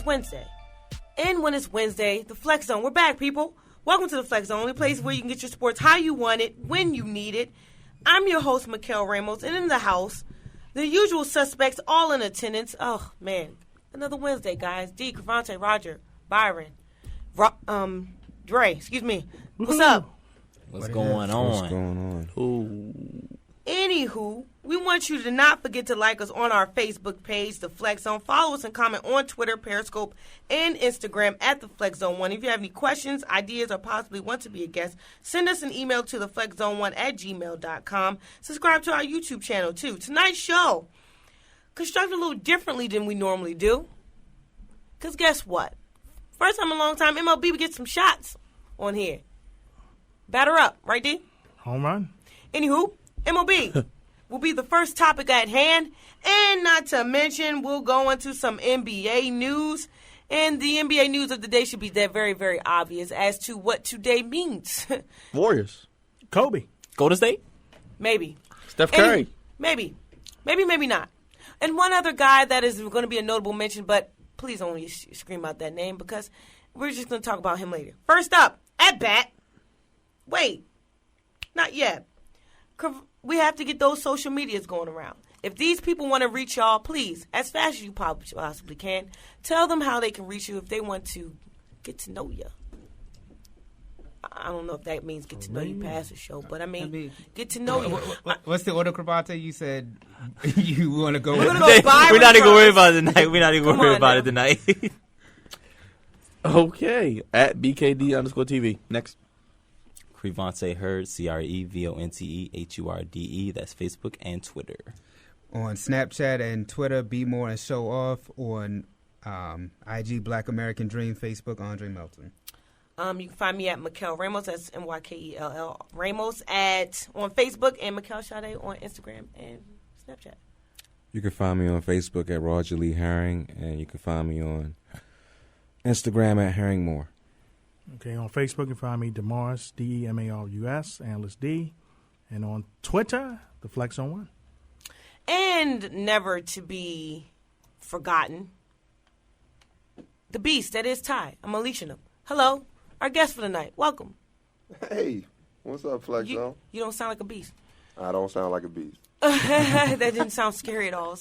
it's Wednesday. And when it's Wednesday, the Flex Zone. We're back, people. Welcome to the Flex Zone, only place where you can get your sports how you want it, when you need it. I'm your host, Mikel Ramos, and in the house, the usual suspects all in attendance. Oh, man. Another Wednesday, guys. D, Cravante, Roger, Byron, Dre, excuse me. What's up? What's going on? What's going on? Ooh. Anywho, we want you to not forget to like us on our Facebook page, The Flex Zone. Follow us and comment on Twitter, Periscope, and Instagram at The Flex Zone 1. If you have any questions, ideas, or possibly want to be a guest, send us an email to theflexzone1@gmail.com. Subscribe to our YouTube channel, too. Tonight's show, constructed a little differently than we normally do. Because guess what? First time in a long time, MLB would get some shots on here. Batter up, right, D? Home run. Anywho, MLB will be the first topic at hand. And not to mention, we'll go into some NBA news. And the NBA news of the day should be that very, very obvious as to what today means. Warriors. Kobe. Golden State. Maybe. Steph Curry. Maybe, maybe not. And one other guy that is going to be a notable mention, but please don't scream out that name because we're just going to talk about him later. First up, at bat. Wait, not yet. We have to get those social medias going around. If these people want to reach y'all, please, as fast as you possibly can, tell them how they can reach you if they want to get to know you. I don't know if that means get to know you past the show, but I mean get to know you. What's the order, Cravante? You said you want to go. We're not even worried about it tonight. We're not even worried about it tonight. Okay. At BKD_TV. Next. Crevonte Hurd, CREVONTEHURDE. That's Facebook and Twitter. On Snapchat and Twitter, Be More and Show Off. On IG, Black American Dream. Facebook, Andre Melton. You can find me at Mikel Ramos. That's MYKELL Ramos on Facebook, and Mikel Sade on Instagram and Snapchat. You can find me on Facebook at Roger Lee Herring, and you can find me on Instagram at Herringmore. Okay, on Facebook you can find me Demarus, DEMARUS, Analyst D, and on Twitter, The Flex Zone 1. And never to be forgotten, the beast that is Ty. I'm Alicia. Hello, our guest for the night. Welcome. Hey, what's up, Flex Zone? You don't sound like a beast. I don't sound like a beast. That didn't sound scary at all.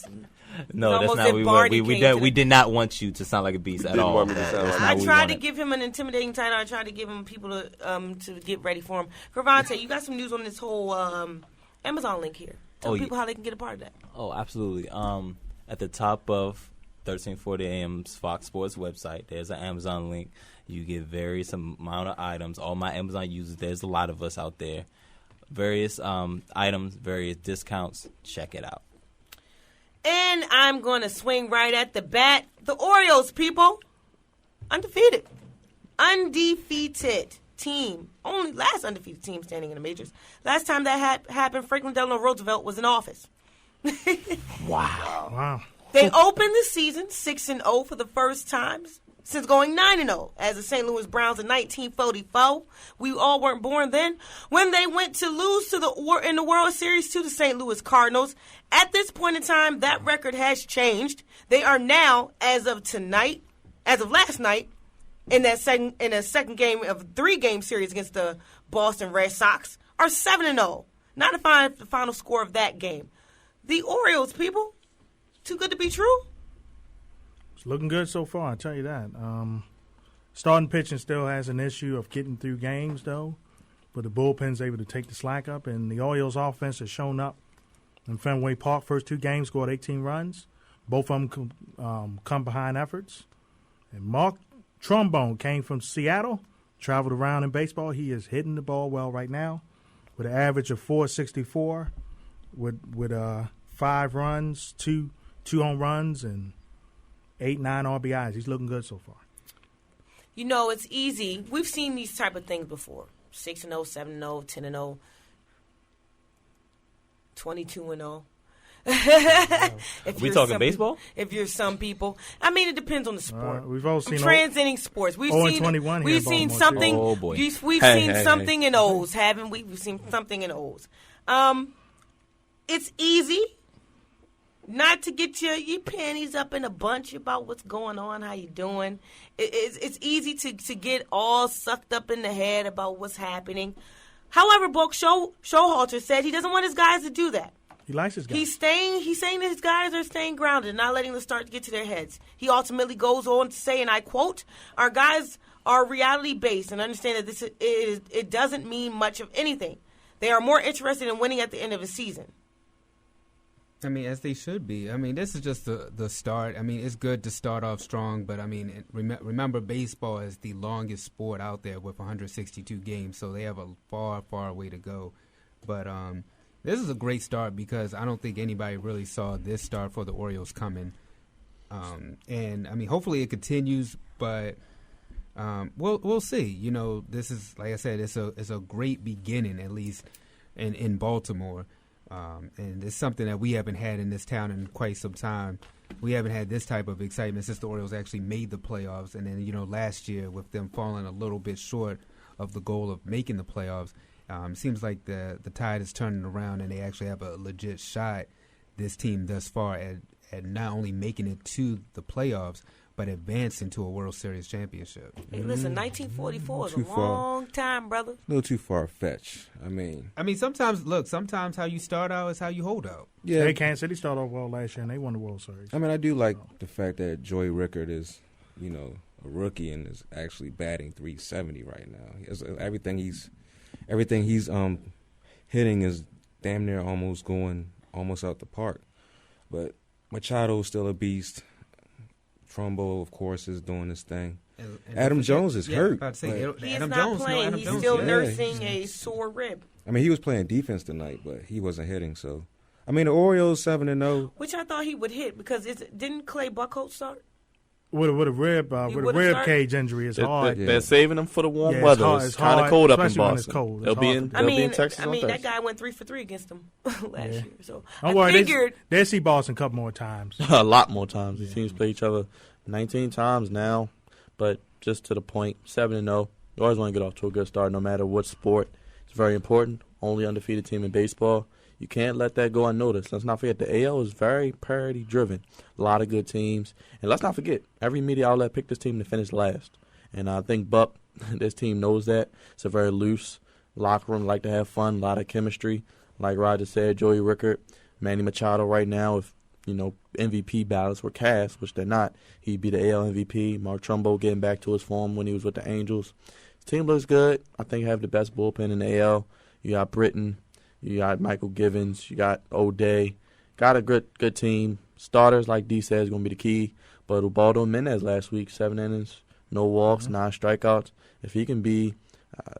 No, that's not what we did not want you to sound like a beast at all. Want me to sound like I tried to give him an intimidating title. I tried to give him people to get ready for him. Cravante, you got some news on this whole Amazon link here. Tell people how they can get a part of that. Oh, absolutely. At the top of 1340 AM's Fox Sports website, there's an Amazon link. You get various amount of items. All my Amazon users, there's a lot of us out there. Various items, various discounts. Check it out. And I'm going to swing right at the bat. The Orioles, people. Undefeated team. Only last undefeated team standing in the majors. Last time that happened, Franklin Delano Roosevelt was in office. Wow. They opened the season 6-0 for the first time since going 9-0 as the St. Louis Browns in 1944. We all weren't born then. When they went to lose in the World Series to the St. Louis Cardinals. At this point in time, that record has changed. They are now, as of last night, in a second game of a 3-game series against the Boston Red Sox, are 7-0. Not the final score of that game. The Orioles, people, too good to be true. It's looking good so far, I tell you that. Starting pitching still has an issue of getting through games, though. But the bullpen's able to take the slack up, and the Orioles' offense has shown up in Fenway Park. First 2 games scored 18 runs. Both of them come behind efforts. And Mark Trombone came from Seattle, traveled around in baseball. He is hitting the ball well right now with an average of .464 with 5 runs, 2 home runs, and 8-9 RBIs. He's looking good so far. You know, it's easy. We've seen these type of things before. 6-0, 7-0, 10-0, 22-0. We talking baseball? If you're some people, I mean, it depends on the sport. We've all seen transcending sports. We've seen something. Oh boy, we've seen something in O's, haven't we? We've seen something in O's. It's easy. not to get your panties up in a bunch about what's going on, how you doing. It's easy to get all sucked up in the head about what's happening. However, Buck Showalter said he doesn't want his guys to do that. He likes his guys. He's saying that his guys are staying grounded, not letting the start get to their heads. He ultimately goes on to say, and I quote, "Our guys are reality-based and understand that it doesn't mean much of anything. They are more interested in winning at the end of a season." I mean, as they should be. I mean, this is just the start. I mean, it's good to start off strong, but I mean, remember baseball is the longest sport out there with 162 games, so they have a far, far way to go. But this is a great start because I don't think anybody really saw this start for the Orioles coming. And I mean, hopefully it continues, but we'll see. You know, this is, like I said, it's a great beginning, at least in Baltimore. And it's something that we haven't had in this town in quite some time. We haven't had this type of excitement since the Orioles actually made the playoffs. And then, you know, last year with them falling a little bit short of the goal of making the playoffs, seems like the tide is turning around and they actually have a legit shot, this team thus far, at not only making it to the playoffs, but advancing to a World Series championship. Hey, listen, 1944 is a Too far. long time, brother. A little too far-fetched. I mean, sometimes how you start out is how you hold out. yeah. Hey, Kansas City started off well last year, and they won the World Series. I mean, I do like the fact that Joey Rickard is, you know, a rookie and is actually batting .370 right now. He has, everything he's hitting is damn near almost out the park. But Machado's still a beast. Trumbo, of course, is doing his thing. And Adam Jones is hurt. About to say, He is Adam not Jones, playing. Adam He's Jones, still yeah. nursing a sore rib, I mean, he was playing defense tonight, but he wasn't hitting. So, I mean, the Orioles 7-0. which I thought he would hit because didn't Clay Buchholz start? With a rib would've rib started? cage injury, it's hard. Yeah. They're saving them for the warm Yeah, weather. hard- It's kind of hard, cold up in especially when it's Boston. cold. It's They'll be hard in. to I They'll mean, be in Texas on that Thursday. guy went 3 for 3 against them last year. So Don't I worry, figured they see Boston a couple more times. A lot more times. These teams play each other 19 times now, but just to the point, 7-0. You always want to get off to a good start, no matter what sport. It's very important. Only undefeated team in baseball. You can't let that go unnoticed. Let's not forget the AL is very parity-driven. A lot of good teams. And let's not forget, every media outlet picked this team to finish last. And I think Buck, this team knows that. It's a very loose locker room, like to have fun, a lot of chemistry. Like Roger said, Joey Rickard, Manny Machado right now, if MVP ballots were cast, which they're not, he'd be the AL MVP. Mark Trumbo getting back to his form when he was with the Angels. His team looks good. I think have the best bullpen in the AL. You got Britton. You got Michael Givens. You got O'Day. Got a good team. Starters, like D said, is going to be the key. But Ubaldo Menez last week, 7 innings, no walks, 9 strikeouts. If he can be,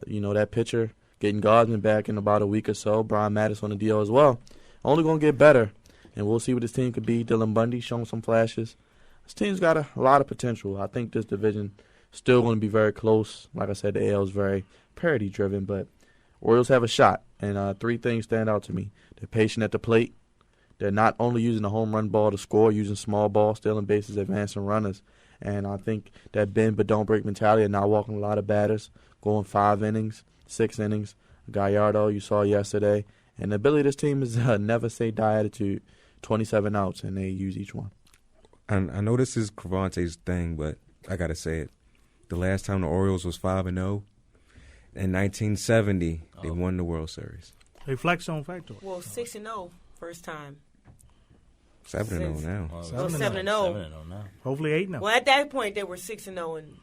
that pitcher, getting Gosman back in about a week or so, Brian Mattis on the deal as well, only going to get better. And we'll see what this team could be. Dylan Bundy showing some flashes. This team's got a lot of potential. I think this division still going to be very close. Like I said, the AL is very parity-driven, but Orioles have a shot. And 3 things stand out to me. They're patient at the plate. They're not only using the home run ball to score, using small ball, stealing bases, advancing runners. And I think that bend but don't break mentality and not walking a lot of batters, going 5 innings, 6 innings. Gallardo, you saw yesterday. And the ability of this team is never say die attitude. 27 outs, and they use each one. And I know this is Cravante's thing, but I got to say it. The last time the Orioles was 5-0, in 1970, they won the World Series. They flex on factor. well 6-0 first time. 7-0 now. Well, 7-0. 7-0. 7-0 now. Hopefully 8-0. Well, at that point they were 6-0, and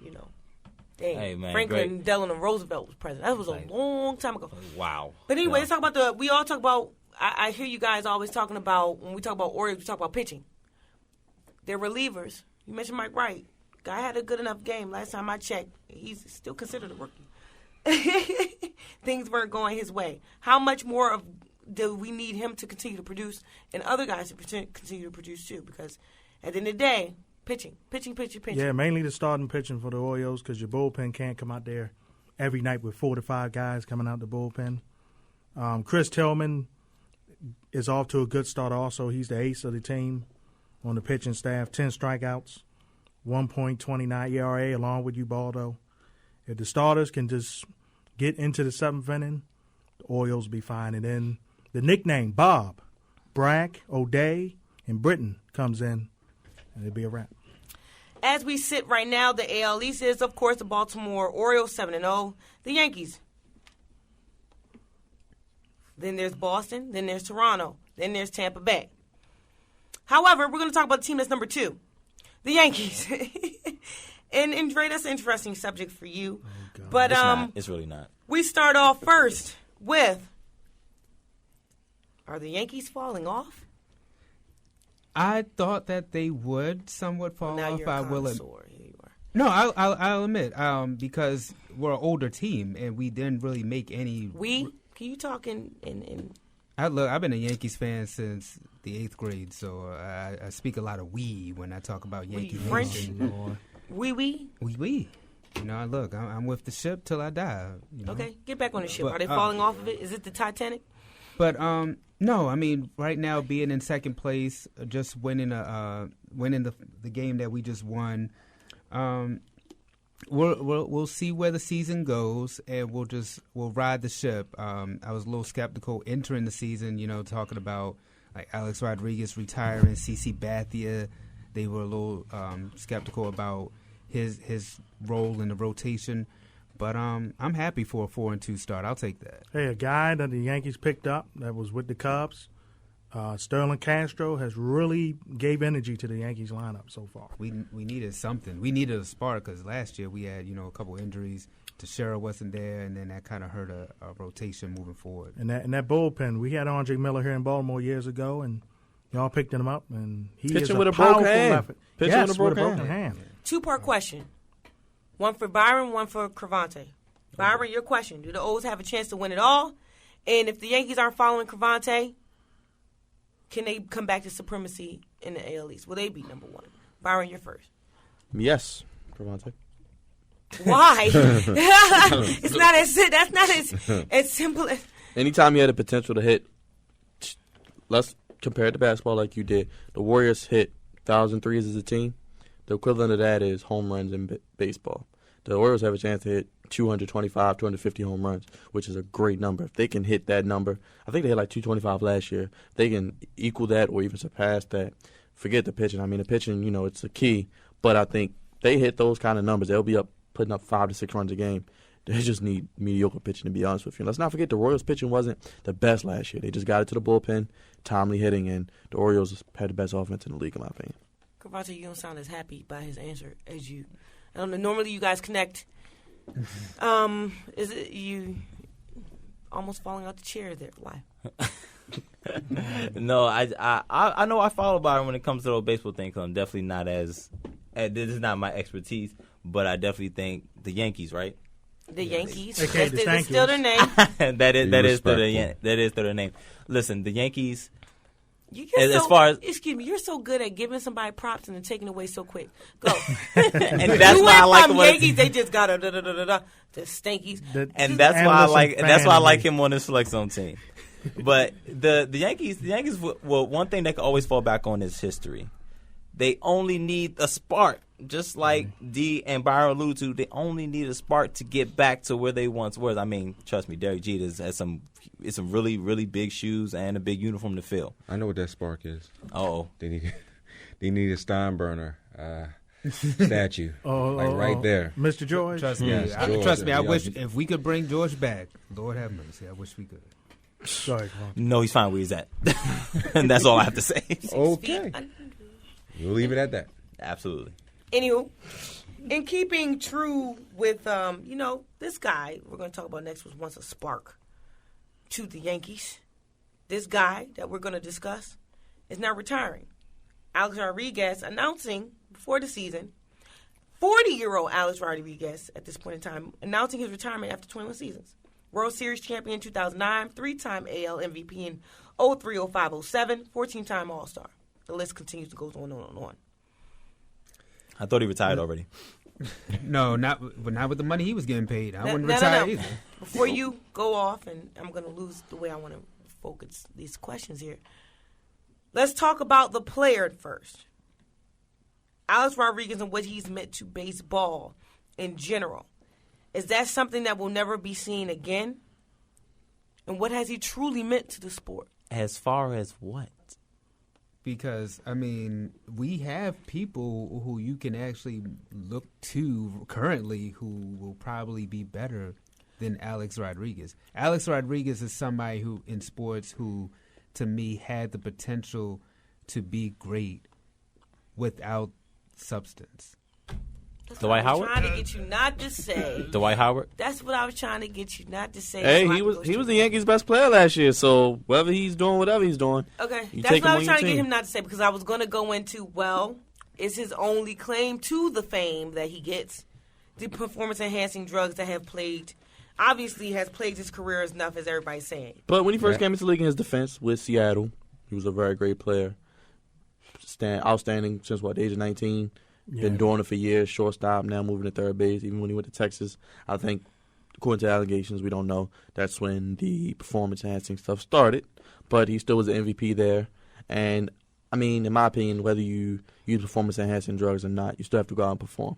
dang, Hey, man, Franklin Delano Roosevelt was president. That was a long time ago. Wow. But anyway, Yeah. let's talk about we all talk about. I hear you guys always talking about, when we talk about Orioles, we talk about pitching. They're relievers. You mentioned Mike Wright. Guy had a good enough game. Last time I checked, he's still considered a rookie. Things weren't going his way. How much more do we need him to continue to produce, and other guys to continue to produce too? Because at the end of the day, pitching. Yeah, mainly the starting pitching for the Orioles because your bullpen can't come out there every night with 4 to 5 guys coming out the bullpen. Chris Tillman is off to a good start also. He's the ace of the team on the pitching staff. 10 strikeouts, 1.29 ERA along with Ubaldo. If the starters can just get into the 7th inning, the Orioles will be fine. And then the nickname, Bob, Brack, O'Day, in Britain comes in, and it'll be a wrap. As we sit right now, the AL East is, of course, the Baltimore Orioles 7-0, the Yankees. Then there's Boston. Then there's Toronto. Then there's Tampa Bay. However, we're going to talk about the team that's number 2, the Yankees. and Dre, that's an interesting subject for you. Oh, but It's not. It's really not. we start off first with, are the Yankees falling off? I thought that they would somewhat fall Now off. you're a I will. connoisseur. Here you are. No, I'll admit, because we're an older team and we didn't really make any. Can you talk in I've been a Yankees fan since the 8th grade, so I speak a lot of we when I talk about Yankee French? Nation. we? We. You know, look, I'm with the ship till I die. You know? Okay, get back on the ship. But, Are they falling off of it? Is it the Titanic? But no, I mean, right now being in second place, just winning the game that we just won, we'll see where the season goes, and we'll ride the ship. I was a little skeptical entering the season, talking about like Alex Rodriguez retiring, CC Bathia. They were a little skeptical about his role in the rotation. But I'm happy for a 4-2 start. I'll take that. Hey, a guy that the Yankees picked up that was with the Cubs, Sterling Castro, has really gave energy to the Yankees lineup so far. We needed something. We needed a spark because last year we had a couple injuries. Teixeira wasn't there, and then that kind of hurt a rotation moving forward. And that bullpen, we had Andre Miller here in Baltimore years ago, and y'all picked him up, and he Pitching is a with a broken powerful hand. left. Pitching Yes, with a broken hand. 2-part question. One for Byron, one for Cravante. Byron, your question. Do the O's have a chance to win it all? And if the Yankees aren't following Cravante, can they come back to supremacy in the AL East? Will they be number 1? Byron, you're first. Yes, Cravante. Why? It's not that's not as simple as. Anytime you had the potential to hit, let's compare it to basketball like you did. The Warriors hit 1,000 threes as a team. The equivalent of that is home runs in baseball. The Orioles have a chance to hit 225, 250 home runs, which is a great number. If they can hit that number, I think they hit like 225 last year. If they can equal that or even surpass that, forget the pitching. I mean, the pitching, it's the key. But I think they hit those kind of numbers, they'll be putting up 5 to 6 runs a game. They just need mediocre pitching, to be honest with you. Let's not forget the Royals pitching wasn't the best last year. They just got it to the bullpen, timely hitting, and the Orioles had the best offense in the league, in my opinion. Cravante, you don't sound as happy by his answer as you. I don't know. Normally, you guys connect. Is it you almost falling out the chair there? Why? No, I know I follow Byron when it comes to the baseball thing. Cause I'm definitely not this is not my expertise, but I definitely think the Yankees, right? The Yankees. Okay, That's still their name. that is still Respectful. their name. Listen, the Yankees. As far as excuse me, you're so good at giving somebody props and then taking away so quick. Go. and that's you why I went like from him. Yankees. They just got the stankies. And that's why I like. Anderson That's why I fan like of me. him on this flex zone team. But the Yankees. Well, one thing they can always fall back on is history. They only need a spark, just like D and Byron alluded to. They only need a spark to get back to where they once were. I mean, trust me, Derek Jeter has some really, really big shoes and a big uniform to fill. I know what that spark is. Oh, They need a Steinbrenner statue, right there. Mr. George. Trust me, Yes, George. trust me. I Yeah. wish if we could bring George back, Lord have mercy. I wish we could. Sorry, Cravante. no, he's fine where he's at, and that's all I have to say. Okay, we'll leave it at that. Absolutely. Anywho, in keeping true with this guy we're going to talk about next was once a spark to the Yankees. This guy that we're going to discuss is now retiring. Alex Rodriguez announcing before the season, 40-year-old Alex Rodriguez at this point in time, announcing his retirement after 21 seasons. World Series champion in 2009, 3-time AL MVP in 03, 05, 07, 14-time All-Star. The list continues to go on and on. I thought he retired already. No, not with the money he was getting paid. I wouldn't No. retire either. Before you go off, and I'm going to lose the way I want to focus these questions here, let's talk about the player first. Alex Rodriguez and what he's meant to baseball in general. Is that something that will never be seen again? And what has he truly meant to the sport? As far as what? because, I mean, we have people who you can actually look to currently who will probably be better than Alex Rodriguez. Alex Rodriguez is somebody who, in sports, who, to me, had the potential to be great without substance. That's Dwight what I was Howard? trying to get you not to say. Dwight Howard. That's what I was trying to get you not to say. Hey, so I he can was go he was straight. the Yankees' best player last year. So whether he's doing whatever he's doing, Okay, you that's take what I him was on trying to your get team. him not to say because I was going to go into, well, is his only claim to the fame that he gets the performance-enhancing drugs that have plagued, obviously has plagued his career as enough as everybody's saying. But when he first Yeah. came into the league in his defense with Seattle, he was a very great player. Outstanding since, the age of 19. Been doing it for years, shortstop, now moving to third base. Even when he went to Texas, I think, according to allegations, we don't know, that's when the performance-enhancing stuff started. But he still was an MVP there. And, I mean, in my opinion, whether you use performance-enhancing drugs or not, you still have to go out and perform.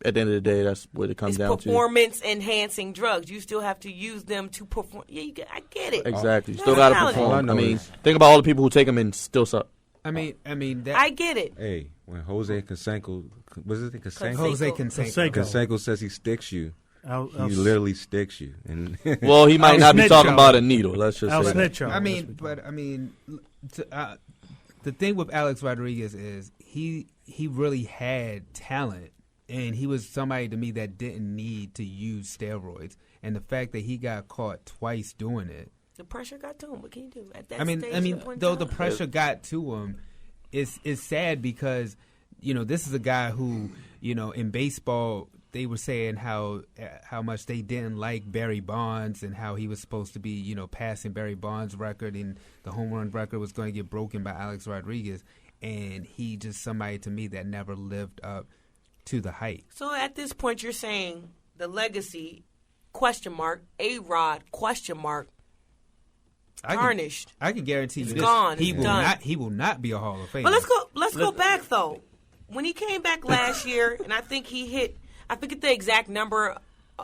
At the end of the day, that's what it comes It's down to. performance-enhancing drugs. You still have to use them to perform. Yeah, I get it. Exactly. You That's still got to valid. All I perform. know I mean, is- think about all the people who take them and still suck. I mean that I get it. Hey, when Jose Canseco, was it Canseco? Jose Canseco. Canseco. Canseco says he sticks you. He literally sticks you. And Well, he might I'll not be snitch talking y'all. about a needle. Let's just I'll say that. snitch y'all. I mean, the thing with Alex Rodriguez is he really had talent, and he was somebody to me that didn't need to use steroids. And the fact that he got caught twice doing it, The pressure got to him. What can you do at that I mean, stage? though the pressure got to him, it's sad because this is a guy who in baseball they were saying how much they didn't like Barry Bonds and how he was supposed to be passing Barry Bonds' record and the home run record was going to get broken by Alex Rodriguez, and he just somebody to me that never lived up to the hype. So at this point, you're saying the legacy A-Rod ? Tarnished. I can guarantee you It's this. gone. He It's will done. not. He will not be a Hall of Famer. But let's go back though. When he came back last year, and I think he hit, I forget the exact number,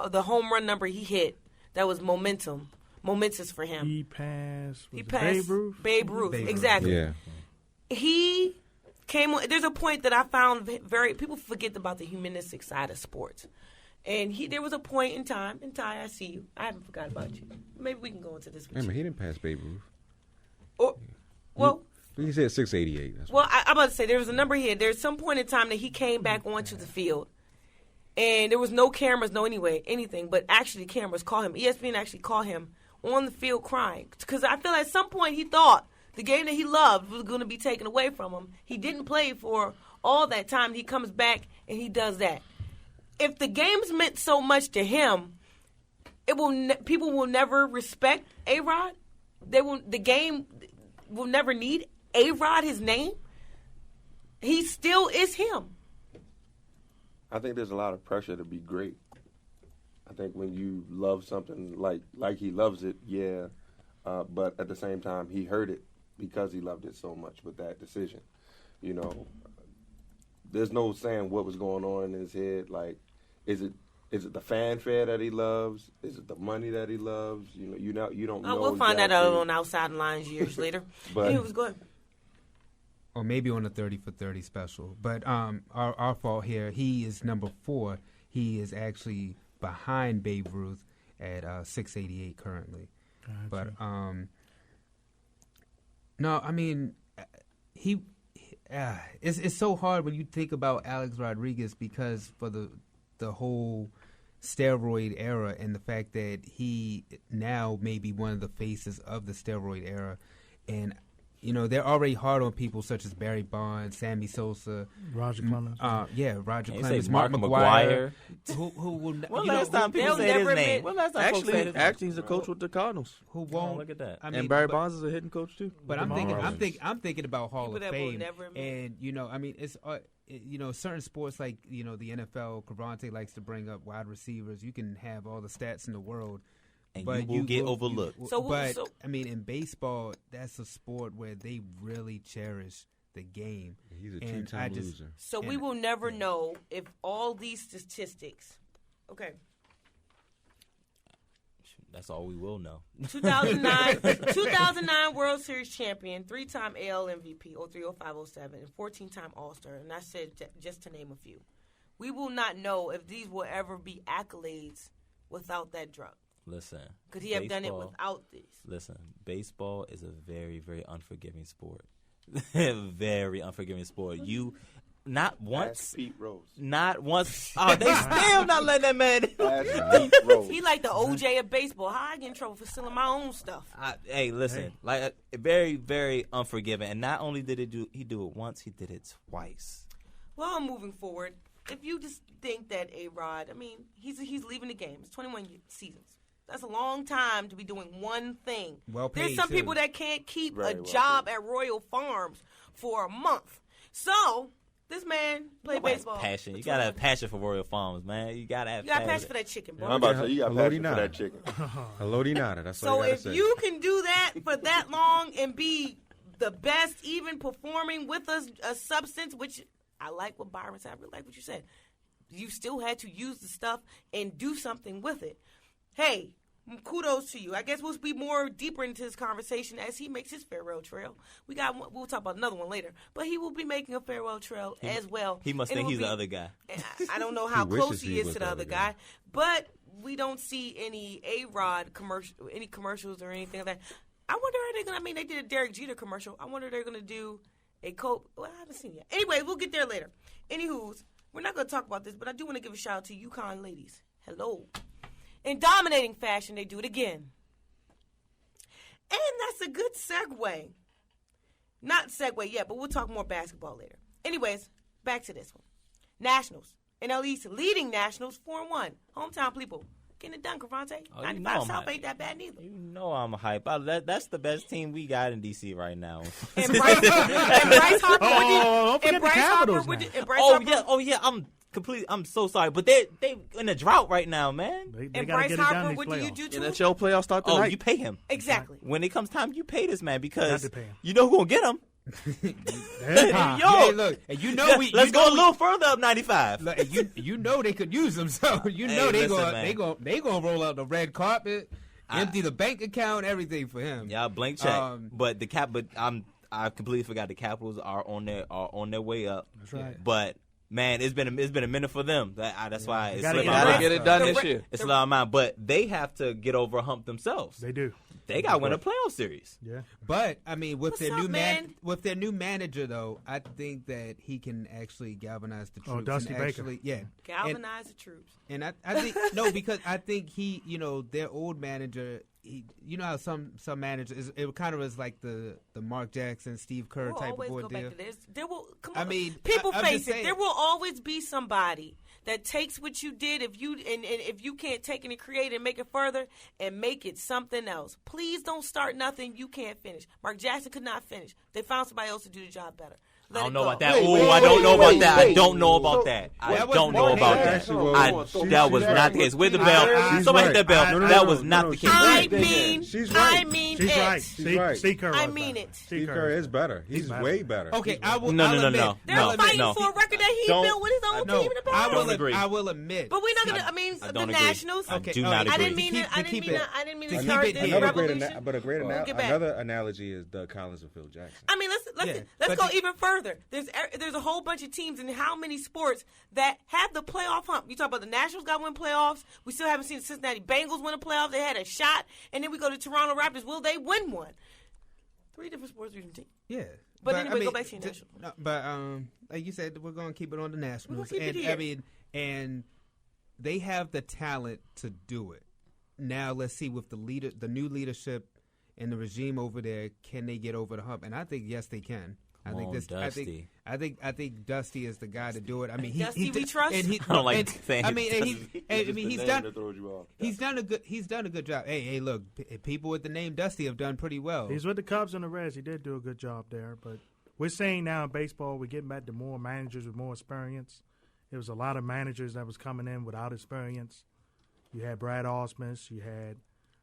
the home run number he hit. That was momentous for him. He passed. He was it passed Babe Ruth. Babe Ruth. exactly. yeah. He came. There's a point that I found people forget about the humanistic side of sports. And there was a point in time, and Ty, I see you. I haven't forgot about you. Maybe we can go into this with Remember, you. he didn't pass Babe Ruth. Well, He said 688. That's Well, I'm about to say there was a number here. There's some point in time that he came back onto the field, and there was no cameras, anything. But actually, cameras call him. ESPN actually called him on the field crying because I feel at some point he thought the game that he loved was going to be taken away from him. He didn't play for all that time. He comes back and he does that. If the games meant so much to him, people will never respect A-Rod. The game will never need A-Rod, his name. He still is him. I think there's a lot of pressure to be great. I think when you love something like he loves it, yeah, but at the same time he hurt it because he loved it so much with that decision. There's no saying what was going on in his head. Like, is it the fanfare that he loves? Is it the money that he loves? You don't know. We'll find that out exactly. on Outside Lines years later. But- it was good. or maybe on a 30 for 30 special. But our fault here. He is number 4. He is actually behind Babe Ruth at 688 currently. Gotcha. But no, I mean it's so hard when you think about Alex Rodriguez because for the whole steroid era and the fact that he now may be one of the faces of the steroid era, and they're already hard on people such as Barry Bonds, Sammy Sosa, Roger Clemens. Roger They Clemens, say Mark Mark McGuire, who will When last time people they'll said his never name? admit- When last time folks said his name? Actually, he's a coach with the Cardinals, who Oh, won't look at that. I mean, and Barry but- Bonds is a hitting coach too. But The I'm thinking, Marlins. I'm thinking about Hall People of that will Fame, never admit. and I mean, it's certain sports like the NFL. Cavante likes to bring up wide receivers. You can have all the stats in the world, And but you will get overlooked. So- I mean, in baseball, that's a sport where they really cherish the game. He's a And I two-time just- loser. So we will never know if all these statistics. Okay. That's all we will know. 2009 World Series champion, 3-time AL MVP, 03, 05, 07, and 14-time All-Star. And I said just to name a few. We will not know if these will ever be accolades without that drug. Listen. Could he have done it without these? Listen, baseball is a very, very unforgiving sport. Very unforgiving sport. You... Not once. Ask Pete Rose. Not once. Oh, they still not letting that man. Ask Pete Rose. He like the OJ of baseball. How I get in trouble for stealing my own stuff? Hey, listen. Like very, very unforgiving. And not only did he do it once, he did it twice. Well, moving forward, if you just think that A-Rod, I mean, he's leaving the game. It's 21 seasons. That's a long time to be doing one thing. Well paid, There's some too. people that can't keep Very a well job paid. at Royal Farms for a month. So this man played baseball. Passion. for You gotta have 21 passion for Royal Farms, man. You gotta have You got passion. passion for that chicken, bro. I'm about to say, you got Hello, passion for Dinah. that chicken. Hello, Dinah. That's all So you gotta if say. you can do that for that long and be the best, even performing with a substance, which I like what Byron said. I really like what you said. You still had to use the stuff and do something with it. Hey, kudos to you. I guess we'll be more deeper into this conversation as he makes his farewell trail. We'll talk about another one later, but he will be making a farewell trail as well. He must And it think will he's be- the other guy. and I don't know how He wishes close he he is was to the other guy, but we don't see any A-Rod any commercials or anything like that. I wonder are they going to, I mean, they did a Derek Jeter commercial. I wonder if they're going to do a Well, I haven't seen it yet. Anyway, we'll get there later. Anywho's, we're not going to talk about this, but I do want to give a shout out to UConn ladies. Hello. In dominating fashion, they do it again. And that's a good segue. Not segue yet, but we'll talk more basketball later. Anyways, back to this one. Nationals. NL East leading Nationals 4-1. Hometown people. Getting it done, Cavante. Oh, 95 South ain't that bad neither. You know I'm hype. That's the best team we got in DC right now. And Bryce Harper. don't forget and the Bryce Capitals Harper. now. And Bryce Harper. I'm so sorry, but they in a drought right now, man. They And got to Bryce get it done Harper, these what do you playoffs. do to him? NHL playoffs start Oh, tonight. you pay him. Exactly. When it comes time, you pay this man because Got to pay him. you know who's gonna get him. Yeah. Yo, Hey, look, and you know let's go a little further up 95. Look, and you know they could use them, so you Hey, know listen, man. they gonna roll out the red carpet, empty the bank account, everything for him. Yeah, blank check. But I completely forgot the Capitals are on their way up. That's right. But man, it's been a minute for them. That's why it's gotta slipped get my it mind. right. Get it done The this re- year. It's a lot of mine, but they have to get over a hump themselves. They do. They got to win a playoff series. Yeah. But I mean, with What's their up, new man? with their new manager though, I think that he can actually galvanize the troops. Dusty and Baker. actually, yeah, Galvanize the troops. And I think no, because I think he, their old manager. You know how some managers it kind of is like the Mark Jackson, Steve Kerr We'll type always of go deal. back to this. There will come I on. mean, people I'm face just it. saying. There will always be somebody that takes what you did if you can't take it and create it and make it further and make it something else. Please don't start nothing you can't finish. Mark Jackson could not finish. They found somebody else to do the job better. I don't know go. about that. Wait, Oh, wait, I don't know wait, about that. I wait. don't know about So- that. That I was don't know Mark about Jackson. that. Actually, That was not the case. Where's the bell? She's Somebody right. hit that bell. No, That no, was not no, the she's case. I right. mean, She's right. I mean She's it. right. She's right. Steve Kerr. I was mean better. it. Steve Kerr is better. He's better. way better. Okay, I will. No, I'll no, no, admit, no. They're No, fighting no. for a record that he Don't- built with his own No, team in the I past. will. Don't agree. I will admit. But we're not gonna. I mean, I the don't agree. Nationals. I Okay, do all not right. I agree. didn't mean to. I didn't mean to to start keep it- this Another revolution. But Get back. another analogy is Doug Collins and Phil Jackson. I mean, let's Yeah, let's but go the- even further. There's a whole bunch of teams in how many sports that have the playoff hump. You talk about the Nationals got win playoffs. We still haven't seen the Cincinnati Bengals win a playoff. They had a shot, and then we go to Toronto Raptors. Will they win one? 3 different sports region teams. Yeah. But anyway, go back to your just- national. no, but like you said, we're going to keep it on the Nationals. keep it And here. I mean, and they have the talent to do it. Now let's see with the new leadership and the regime over there, can they get over the hump? And I think yes, they can. Come on, Dusty. I think Dusty is the guy to do it. I mean, Dusty we trust? And he, I don't like and, saying I mean, and Dusty. he's Name done. that throws you off. He's done a good job. Hey, look, people with the name Dusty have done pretty well. He's with the Cubs and the Reds. He did do a good job there. But we're saying now in baseball, we're getting back to more managers with more experience. There was a lot of managers that was coming in without experience. You had Brad Ausmus. You had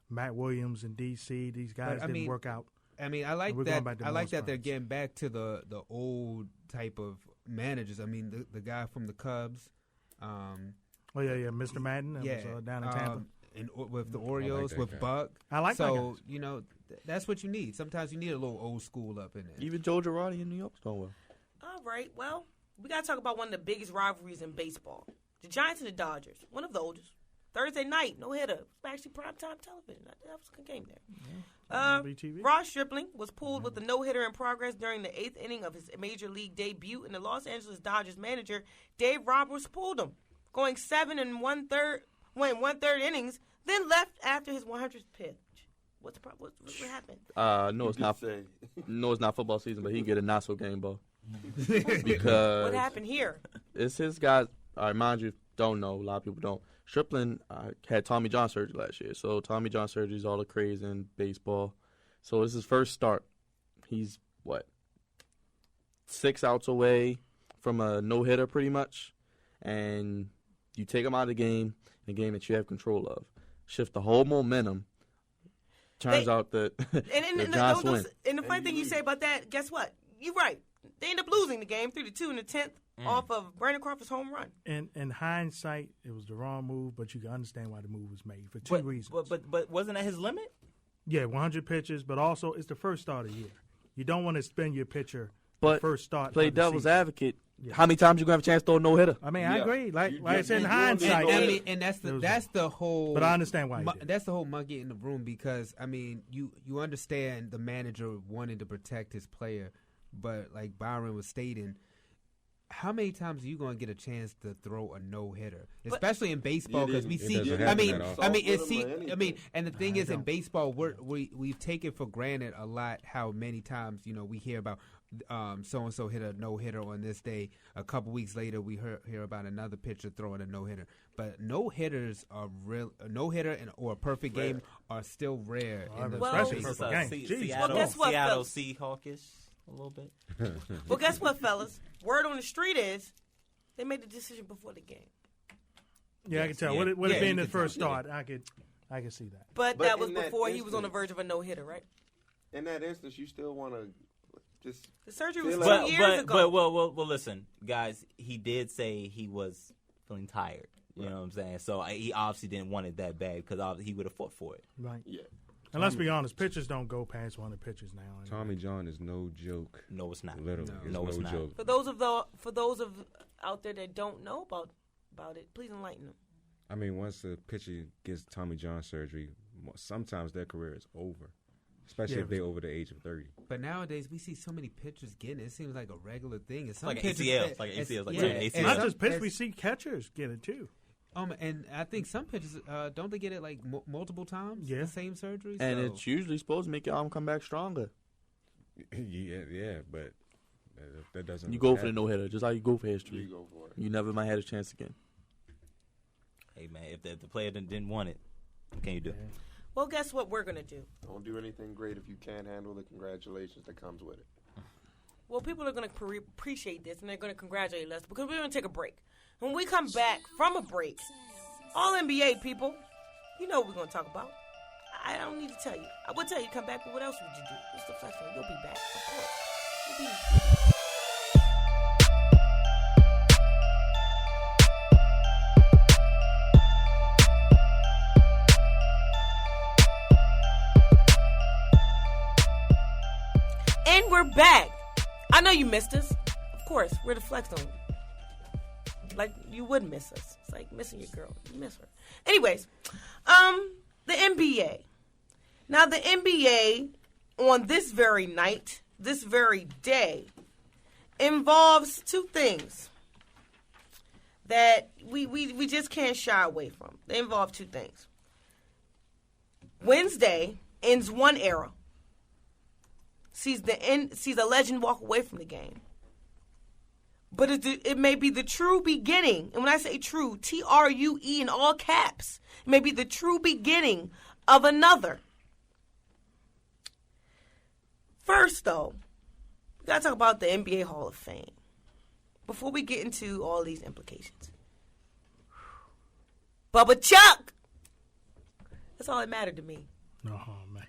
Matt Williams in D.C. These guys didn't work out. I mean, I like We're that. going back to I more like that they're experience. getting back to the old type of managers. I mean, the guy from the Cubs. Oh, yeah, Mr. Madden. That was down in Tampa. with the Orioles, that with guy. Buck. I like that So, guy. you know, that's what you need. Sometimes you need a little old school up in there. Even Joe Girardi in New York's doing well. All right, well, we got to talk about one of the biggest rivalries in baseball. The Giants and the Dodgers, one of the oldest. Thursday night, no-hitter. It was actually primetime television. That was a good game there. WTV. Ross Stripling was pulled with a no-hitter in progress during the 8th inning of his major league debut, and the Los Angeles Dodgers manager, Dave Roberts, pulled him, going 7 1/3 innings, then left after his 100th pitch. What happened? No, it's You not. say, No, it's not football season, but he can get a not so game ball because What happened here? it's his guy. All right, mind you, don't know. A lot of people don't. Stripling had Tommy John surgery last year, so Tommy John surgery is all the craze in baseball. So this is his first start. He's 6 outs away from a no hitter, pretty much, and you take him out of the game, in a game that you have control of, shift the whole momentum. Turns out that And the Giants win. And the funny thing you say about that, guess what? You're right. They end up losing the game 3-2 in the 10th off of Brandon Crawford's home run. In hindsight, it was the wrong move, but you can understand why the move was made for two reasons. But wasn't that his limit? Yeah, 100 pitches, but also it's the first start of the year. You don't want to spend your pitcher But the first start. play of the devil's season. advocate. Yeah. How many times you gonna have a chance to throw a no hitter? I mean, I Yeah. agree. Like You I said, in doing hindsight, it. I mean, and that's It was the whole. but I understand why he did. That's the whole monkey in the room because I mean, you understand the manager wanting to protect his player, but like Byron was stating, how many times are you going to get a chance to throw a no hitter, especially in baseball? Because we It see, doesn't I happen mean, that often. I mean, Soft it's with see, him or I mean, anything. and the thing I is, in don't. baseball, we've taken for granted a lot how many times we hear about so and so hit a no hitter on this day. A couple weeks later, we hear about another pitcher throwing a no hitter. But no hitters are real. A no hitter or a perfect game are still rare. Well, in the Well, especially baseball. for a game. Jeez. Seattle, Well, guess what, Seattle fellas? Seahawkish a little bit. Well, guess what, fellas? Word on the street is they made the decision before the game. Yeah, I can tell. Yeah. Would it Yeah, been you the can first tell. start? I could see that. But But that was in that before he was on the instance- verge of a no-hitter, right? in that instance, you still want to just The surgery was Feel 2 like- years ago. Well, listen, guys. He did say he was feeling tired. You know what I'm saying? So he obviously didn't want it that bad because he would have fought for it. Right. yeah. And let's be honest, pitchers don't go past 100 pitches now. Tommy John is no joke. No, it's not. Literally, No. it's No, it's not. joke. For those of out there that don't know about it, please enlighten them. I mean, once a pitcher gets Tommy John surgery, sometimes their career is over, especially Yeah, if they're over the age of 30. But nowadays, we see so many pitchers getting it. It seems like a regular thing. It's some Like an pitchers ACL. that- It's like an it's- ACL. It's like yeah, doing an and ACL. Not some- just pitch, and- we see catchers get it too. And I think some pitchers don't they get it like multiple times? Yeah. The same surgery. And So- it's usually supposed to make your arm come back stronger. yeah, but that doesn't. You go for the happen. no hitter, just like you go for You history. go for it. You never might have a chance again. Hey man, if the player didn't want it, what can you do? Well, guess what we're gonna do? Don't do anything great if you can't handle the congratulations that comes with it. Well, people are going to appreciate this, and they're going to congratulate us because we're going to take a break. When we come back from a break, all NBA people, you know what we're going to talk about. I don't need to tell you. I will tell you, come back, but what else would you do? It's the Flex Zone. You'll be back, of course. You'll be. And we're back. I know you missed us. Of course, we're the Flex Zone. Like you would miss us. It's like missing your girl. You miss her. Anyways, the NBA. Now the NBA on this very night, this very day, involves two things that we just can't shy away from. They involve two things. Wednesday ends one era. Sees a legend walk away from the game. But it may be the true beginning, and when I say true, TRUE in all caps, it may be the true beginning of another. First, though, we gotta talk about the NBA Hall of Fame before we get into all these implications. Bubba Chuck! That's all that mattered to me. Oh, man.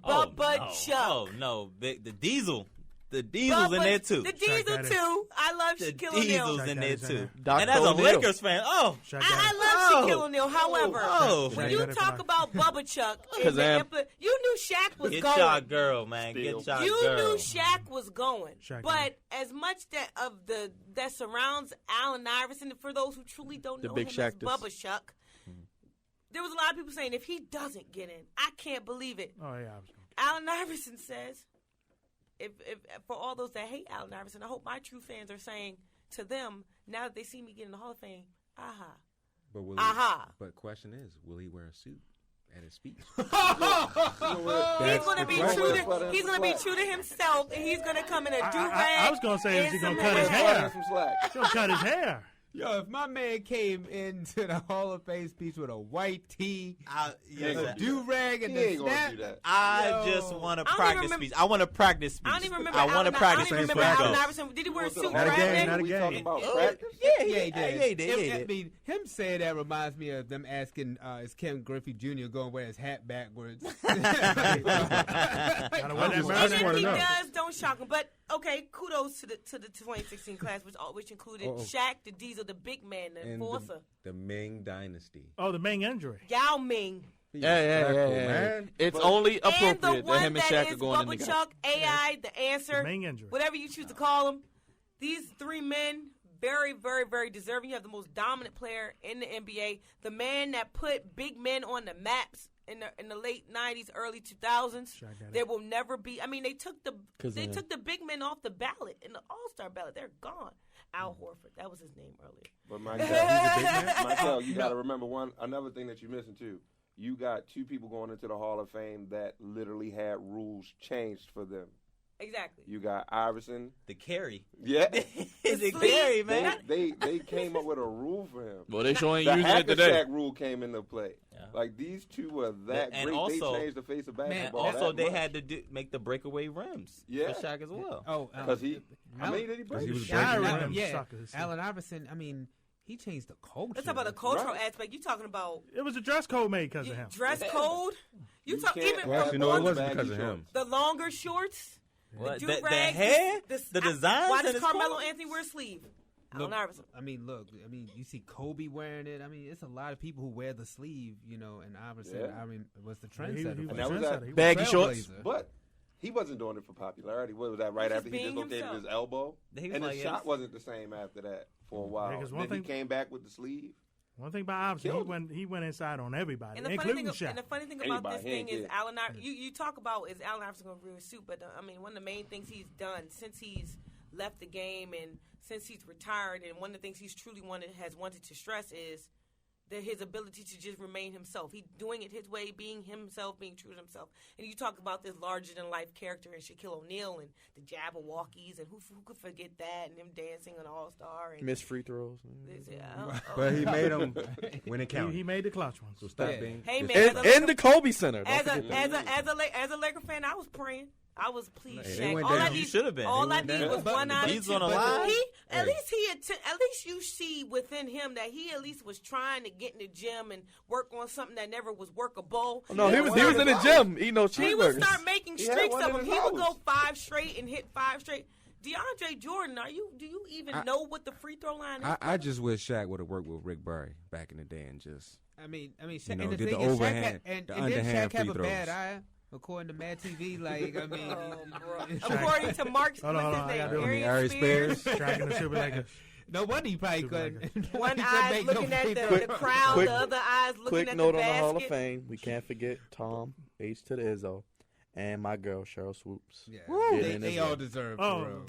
Bubba Chuck. Oh no, the Diesel. The Diesel's in there too. The Diesel too. I love The Shaquille O'Neal. Diesel's Shaq in got there his in too. there. Dr. And as a O'Neal. Lakers fan, Shaq I got love Shaquille O'Neal. However, Oh. when Shaq you got it for talk life. about Bubba Chuck, and Kazam. you knew Shaq was get going. y'all girl, man. Steal. Get y'all You girl. knew Shaq was going, Shaq but as much that surrounds Allen Iverson, for those who truly don't The know big him as Shaq Bubba Chuck, there was a lot of people saying if he doesn't get in, I can't believe it. Oh yeah, I was gonna Allen Iverson says, if for all those that hate Allen Iverson, I hope my true fans are saying to them now that they see me get in the Hall of Fame, aha. But But question is, will he wear a suit at his speech? He's going to be question. true Sweater to and he's some going to be slack. true to himself, and he's going to come in a do rag. I was gonna say, is he gonna cut his hair? Some slack. He's gonna cut his hair. Yo, if my man came into the Hall of Fame speech with a white tee, a do-rag, and He the ain't gonna snap, do that. I Yo. just want to I don't practice even speech. I want to practice speech. I don't even remember. I want to practice I don't speech. even remember for Allen go. Iverson. Did he wear a suit? Not a rag game, then? not a We game. talking about Yeah, practice? yeah, Yeah, he did. Yeah, he did. I mean, him saying that reminds me of them asking, is Ken Griffey Jr. going to wear his hat backwards? Gotta wear that just- mask. I And just if wanna he know. does, don't shock him. But okay, kudos to the 2016 class, which included Shaq, the Diesel, the big man, the And enforcer, the Ming Dynasty. Oh, the Ming injury. Yao Ming, Yeah. Man. It's only and appropriate the that one him and that Shaq is are going in Bubba together. Chuck, AI, the answer, The Ming injury. whatever you choose to call him. These three men, very, very, very deserving. You have the most dominant player in the NBA, the man that put big men on the maps in the late '90s, early 2000s. Shaq got it. There will never be. I mean, they took the Kazam. big men off the ballot in the All-Star ballot. They're gone. Al Horford, that was his name earlier. But Michael, you got to remember another thing that you're missing too. You got two people going into the Hall of Fame that literally had rules changed for them. Exactly. You got Iverson. The carry. Yeah. Is it sleeve. carry, man? They came up with a rule for him. Well, they sure ain't The using it today. Hack-a-Shaq rule came into play. Yeah. Like these two were that And great. also- they changed the face of Man, basketball. Also, that they much. had to make the breakaway rims Yeah. for Shaq as well. Oh, Because how many did he break? He was Yeah, breaking I them. yeah, suckers. Allen Iverson. I mean, he changed the culture. Let's talk about the cultural Right. aspect. You talking about It was a dress code made because of him. dress code? You talk can't- even Well, actually, no, it Baggy wasn't because of shorts. him. the longer shorts. What? The The do-rag, hair? The designs? Why in does his Carmelo clothes? Anthony wear a sleeve? Look, Allen Iverson. I mean, look. I mean, you see Kobe wearing it. I mean, it's a lot of people who wear the sleeve. You know, and Iverson. Yeah. I mean, was the He trendsetter. was for And that was that. that- trendsetter. He was Baggy a shorts. Trailblazer. But he wasn't doing it for popularity. What was that? Right Just after he being dislocated himself. his elbow, He was and like, his yeah, shot wasn't the same after that for a while. 'cause Then one he thing- came back with the sleeve. One thing about Iverson, Killed he went inside on everybody, And the funny including thing, Shaq. and the funny thing about Anybody, this he thing ain't is get- Allen Iverson. You talk about is Allen Iverson going to wear a suit, but I mean, one of the main things he's done since he's left the game and since he's retired, and one of the things he's truly has wanted to stress is that his ability to just remain himself. He's doing it his way, being himself, being true to himself. And you talk about this larger than life character in Shaquille O'Neal and the Jabberwockies, and who could forget that, and him dancing on All Star and Missed free throws. But he made them when it He counted. made the clutch ones. So stop Yeah. being. Hey man, In, as a in the Kobe Center. Don't As forget that. a Laker fan, I was praying. I was pleased. Hey, they Shaq. went All down. I You need, should've been. All They I went need down. was one eye. He's on the line. He at Hey. least at least you see within him that he at least was trying to get in the gym and work on something that never was workable. No, he was in the gym eating those He would cheeseburgers. start making He had streaks one of in them. his He would go house. 5 straight and hit 5 straight. DeAndre Jordan, do you even know what the free throw line is? I just wish Shaq would have worked with Rick Barry back in the day and just. I mean, Shaq, You know, and the did thing the is, Shaq overhand- had, and the didn't underhand Shaq have free a bad throws. eye? According to Mad TV, like I mean, According to Mark's, Hold on, what's hold on, I his gotta name? do it. Arian Ari Spears. Spears. Tracking the Super Lakers. no wonder he probably Super couldn't. One he couldn't eye make looking no at free the throws. crowd, Quick- the other eyes looking Quick at note the on the basket. Hall of Fame. We can't forget Tom, H to the Izzo, and my girl, Cheryl Swoops. Yeah, Getting they, in they as all well. deserve Oh. bro.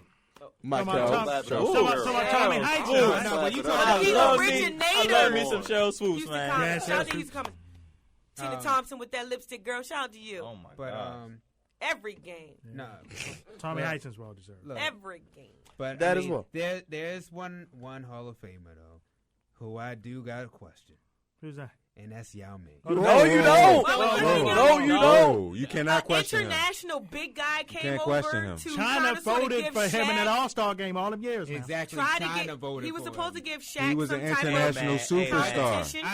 My Talking girl, about Cheryl Tom- Swoops. talking about Tommy Heights. Swoops. right? No, when you Slap it talk up. He's love a me- originator. I love me some Cheryl Swoops, Houston man. Common. Yeah, Shout out to Cheryl Houston Common. Tina Thompson with that lipstick, girl. Shout out to you. Oh my But god. Every game. no, Tommy Heights well deserved. look, Every game. but That I as mean, well. There's one Hall of Famer though, who I do got a question, Who's that? and that's Yao Ming. No, you don't. No, you don't. You cannot question him. International big guy came can't over question him. to China kinda sorta voted give for him in Shaq- that All-Star game all them years now. Exactly. tried to China get- voted He was for supposed him. to give Shaq He was some an type international of superstar. competition.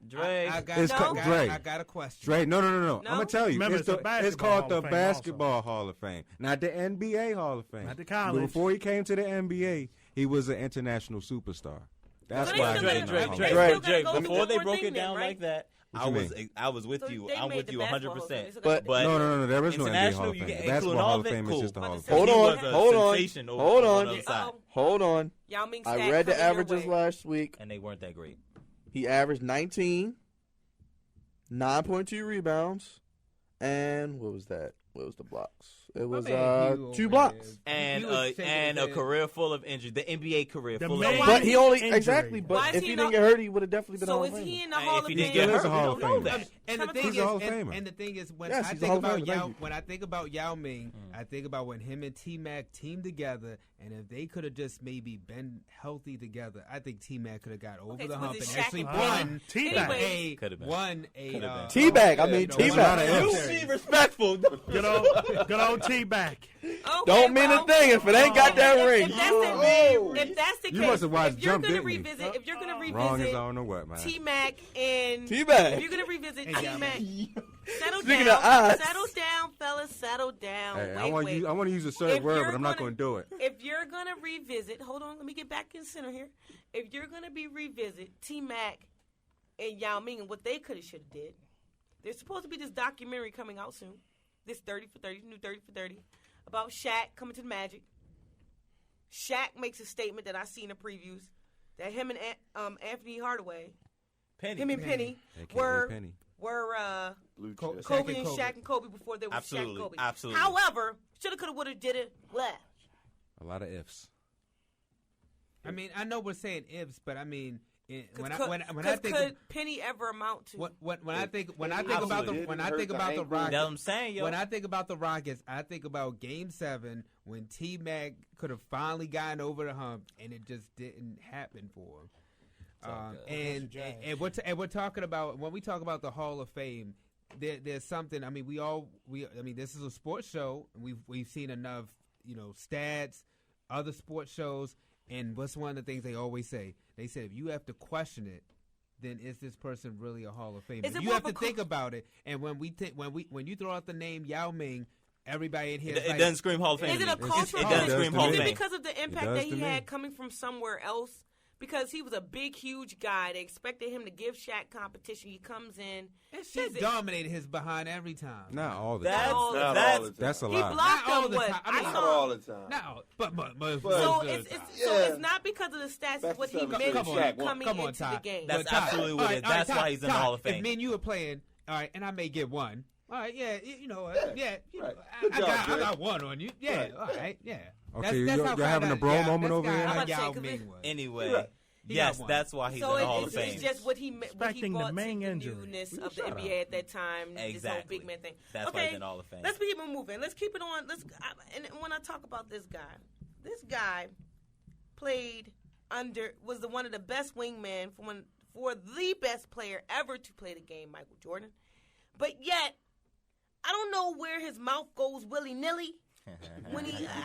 Dre. I got a question. Dre, no. No? I'm gonna tell you. Remember, It's, it's a it's basketball called Hall the of Fame Basketball Hall of Fame, not the NBA Hall of Fame. Not the college. Before he came to the NBA, he was an international superstar. That's So they why. still he's gotta- in the Dre, Hall of they Fame. still gotta go before through they one broke thing it down then, right? like that, What I you was mean? I was with So you. they I'm made with the you basketball Hall of Fame. 100%. They still But- got the- No. There is no NBA International, Hall of you Fame. can The Basketball include Hall all of of it, Fame is cool. just the Hall of But Fame. Hold on, He was a hold on, sensation over hold on on. the other side. Hold on. Yao Ming's I stat read the coming your averages way. last week. And they weren't that great. He averaged 19, 9.2 rebounds, and what was that? What was the blocks? It was man, he 2 over blocks. And He was shaking and his a head. career full of injuries. The NBA career The full man- of Why But is he he only injury? exactly. Why But is if he he not- didn't get hurt, he would have definitely been So Hall is of Fame. he in the And Hall if of he Fame? didn't get Still is hurt, a Hall of we don't know Famer. that. And the He's thing a Hall is, of Famer. and the thing is, when Yes, I he's a think Hall of about Famer, thank Yao, you. when I think about Yao Ming, I think about when him and T Mac teamed together, and if they could have just maybe been healthy together, I think T Mac could have got over Okay, the so hump was and it Shaq actually and won. T-Mac. Anyway. Could've been. Won a Could've been. T-Back, I mean, you know, T-Back. won a You series. Be respectful. Good old T-back. Okay, Don't mean well, a thing if it ain't got that ring. If that's the You case, must have watched if you're Jump, gonna didn't you? revisit, if you're gonna Wrong as I revisit don't know what, man. T-Mac and T-Mac. if you're gonna revisit T-Mac, settle Speaking down, of eyes. settle down, fellas, settle down. Hey, wait, I want wait. I want to use a certain If word, you're but I'm not gonna- going to do it. If you're gonna revisit, hold on, let me get back in center here. If you're gonna be revisit T-Mac and Yao Ming and what they could have should have did, there's supposed to be this documentary coming out soon. This 30 for 30, new 30 for 30, about Shaq coming to the Magic. Shaq makes a statement that I see in the previews that him and Anthony Hardaway, Penny. him and Penny, AKA were Penny. Blue Co- chip. Kobe Shaq and and Shaq and Kobe before they were Shaq Absolutely, and Kobe. absolutely. However, shoulda, coulda, woulda, did it. Blah. A lot of ifs. I mean, I know we're saying ifs, but I mean, when I Because think could Penny ever amount to? when I think about Absolutely. the when I Didn't think hurt about the the ankle. Rockets, That's what I'm saying, yo. when I think about the Rockets, I think about Game 7 when T Mac could have finally gotten over the hump, and it just didn't happen for him. all good. And we're talking about when we talk about the Hall of Fame. There's something. I mean, I mean, this is a sports show, and we've seen enough, stats, other sports shows, and what's one of the things they always say? They said if you have to question it, then is this person really a Hall of Famer? Is it You more have of to a think about it. And when you throw out the name Yao Ming, everybody in here is It like, doesn't scream Hall of Fame. Is it a to me. cultural? It doesn't does scream to Hall Is of it Fame. because of the impact does that to he me. had coming from somewhere else? Because he was a big, huge guy. They expected him to give Shaq competition. He comes in. That shit he's- dominated his behind every time. Not all the That's time. all the Not that's all the time. That's a He lot. blocked Not all him. the What time. I I mean, Not saw. all the time. No, but So But- it's not because of the stats. Back It's what to he 7 meant Shaq won. coming come on, into the Ty. game. That's But Ty, absolutely what all it right, is. That's all why right, he's in the Ty, Hall of If Fame. me and you were playing, all right, and I may get one. All right, yeah, Right. I job, Dre. got one on you. Yeah, Right. all right, yeah. Okay, That's you're how having fat a bro yeah, moment that's over how here? I'm Yao about to say, 'cause Ming it- was. Anyway, Right. He yes, got one. that's why he's So in the Hall of it's Fame. just what he Expecting the brought to Ming the injury. newness Will you of the shut NBA at that time. This whole Exactly. big man thing. That's okay, why he's in the Hall of Fame. Let's keep it moving. Let's keep it on. And when I talk about this guy was one of the best wingmen for the best player ever to play the game, Michael Jordan. But yet, I don't know where his mouth goes willy nilly.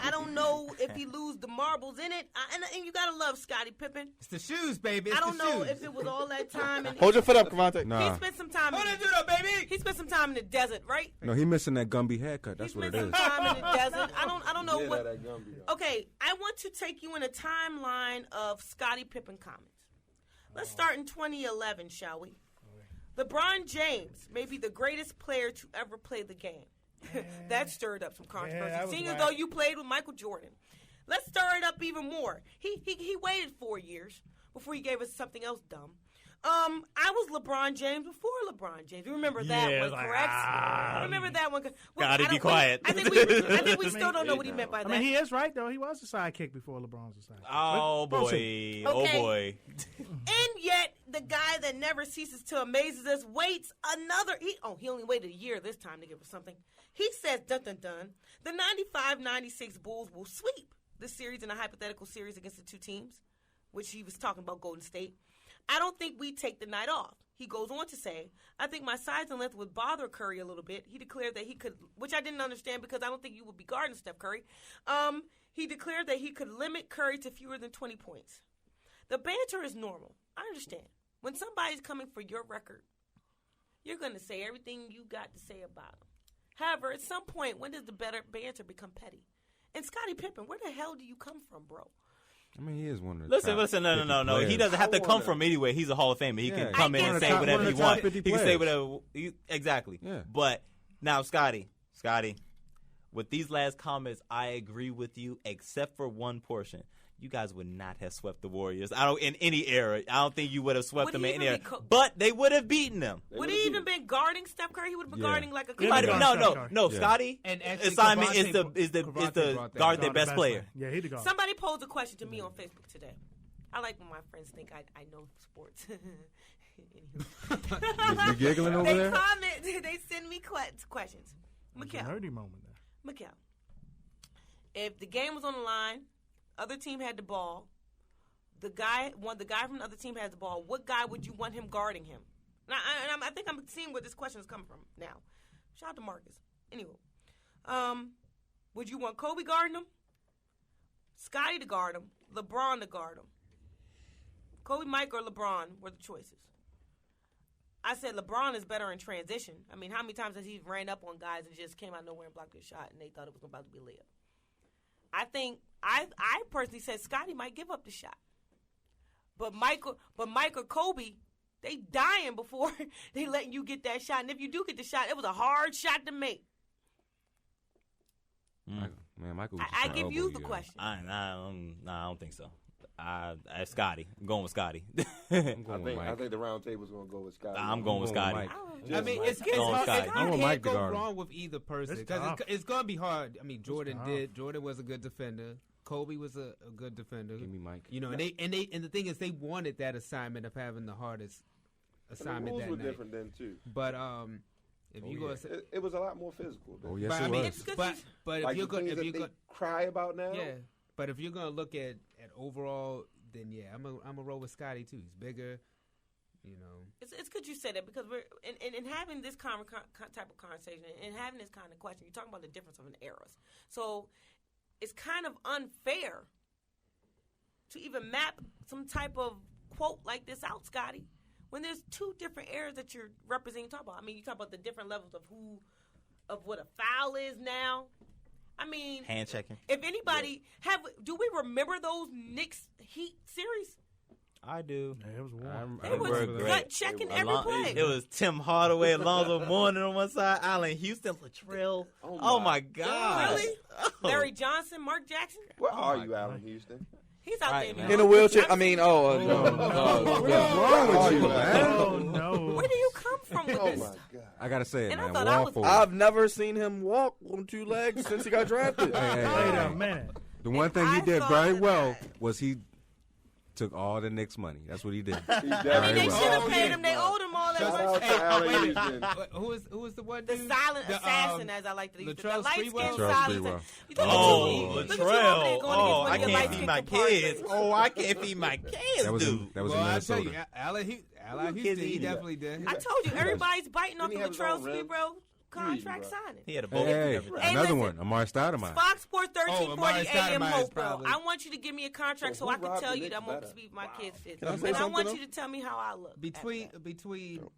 I don't know if he lose the marbles in it. And you gotta love Scottie Pippen. It's the shoes, baby. It's I don't the know shoes. if it was all that time. And Hold your foot up, Cavante. Nah. he spent some time. Hold it, though, baby. He spent some time in the desert, right? No, he missing that Gumby haircut. That's he what spent it some is. time in the desert. I don't know Yeah, what. that Gumby, though. Okay, I want to take you in a timeline of Scottie Pippen comments. Let's start in 2011, shall we? LeBron James may be the greatest player to ever play the game. That stirred up some controversy. that was Seeing as whack. though you played with Michael Jordan. Let's stir it up even more. He waited 4 years before he gave us something else dumb. I was LeBron James before LeBron James. Remember that Yeah, one, like, correct? Remember that one? Well, Gotta I be don't- quiet. I think we still don't know what he meant by I that. mean, he is right though. He was a sidekick before LeBron's a sidekick. Oh But we'll boy! see. Oh Okay. boy! And yet, the guy that never ceases to amaze us waits another. He only waited a year this time to give us something. He says, dun dun dun, the 95-96 Bulls will sweep the series in a hypothetical series against the two teams, which he was talking about Golden State. I don't think we take the night off. He goes on to say, I think my size and length would bother Curry a little bit. He declared that he could, which I didn't understand because I don't think you would be guarding Steph Curry. He declared that he could limit Curry to fewer than 20 points. The banter is normal. I understand. When somebody's coming for your record, you're going to say everything you got to say about him. However, at some point, when does the banter become petty? And Scottie Pippen, where the hell do you come from, bro? I mean, he is one of the Listen, no. players. He doesn't have to come from anywhere. He's a Hall of Famer. He can come in and say whatever he wants. He can say whatever. Exactly. Yeah. But now, Scotty, with these last comments, I agree with you, except for one portion. You guys would not have swept the Warriors. In any era. I don't think you would have swept them in any era. But they would have beaten them. Would he even been guarding Steph Curry? He would have been guarding like a No. Yeah. Scotty. And actually, assignment is Cavante the brought that guard up. their best player. Yeah, he the guard. Somebody posed a question to me on Facebook today. I like when my friends think I know sports. Is you giggling over They there? comment. They send me questions. It's a Mikal, nerdy moment there. Mikal, if the game was on the line, other team had the ball, the guy from the other team has the ball, what guy would you want him guarding him? Now, I think I'm seeing where this question is coming from now. Shout out to Marcus. Anyway, would you want Kobe guarding him, Scottie to guard him, LeBron to guard him? Kobe, Mike, or LeBron were the choices. I said LeBron is better in transition. I mean, how many times has he ran up on guys and just came out of nowhere and blocked their shot and they thought it was about to be a layup? I think I personally said Scottie might give up the shot. But Mike or Kobe, they dying before they letting you get that shot. And if you do get the shot, it was a hard shot to make. Michael. I give you the question. I don't think so. Scotty. I'm going with Scotty. I think the round table's going to go with Scotty. I'm going with Scotty. I mean, it's Scotty. I want Mike can't to go guard him. wrong with either person It's because tough. it's going to be hard. I mean, Jordan tough. Jordan was a good defender. Kobe was a good defender. Give me Mike. You know, and the thing is, they wanted that assignment of having the hardest assignment the rules that were night. different then too. But if you go, It was a lot more physical. Then. Oh, yes, but, it I mean, was. but Like if you're the going, things if that you're they cry about now. yeah. But if you're going to look at overall, then yeah, I'm a roll with Scotty too. He's bigger. You know, It's good you said that because we're in having this type of conversation and having this kind of question. You're talking about the difference of an eras, so it's kind of unfair to even map some type of quote like this out, Scotty, when there's two different eras that you're representing. Talk about. I mean, you talk about the different levels of what a foul is now. I mean, Hand checking. if anybody do we remember those Knicks Heat series? I do. Yeah, it was warm. They was were great. gut checking every play. It was Tim Hardaway, Alonzo Mourning on one side, Allen Houston, Latrell. Oh my God! Really? Larry Johnson, Mark Jackson. Where are you, Allen Houston? He's out Right, there man. In a wheelchair. I mean, What's wrong with you, man? Oh no! Where do you come from with Oh this? my God! I gotta say it, And I man. thought I was- Waffle. I've never seen him walk on two legs since he got drafted. Hey, Wait a minute. The one thing he I did saw very that. well was he took all the Knicks money. That's what he did. He I mean, they Very should well. have paid him. They owed him all that Shout out money. to Allen wait a Houston. who was the one The dude? silent The, assassin, as I like to use. The Latrell light skinned Sprewell? Latrell silent. Sprewell. You think Oh, look at you over there Latrell. going Oh, against one I of your can't light-skinned feed my compadres. kids. Oh, I can't feed my kids, That was dude. in Well, I tell Minnesota. you, Allen Kids Houston, he eat definitely did. I told you, everybody's biting off the Didn't he have Latrell his own rim? Sprewell contract bro. signing. He had a boat. Hey, and everything. Hey, another listen. one, Amari Stoudemire. Fox Sports Amari 1340 AM Stoudemire is Hopewell. probably- I want you to give me a contract So so I who can robbed tell the you Knicks that I'm going better? to feed my kids. Can I say And I something, want though? you to tell me how I look. Between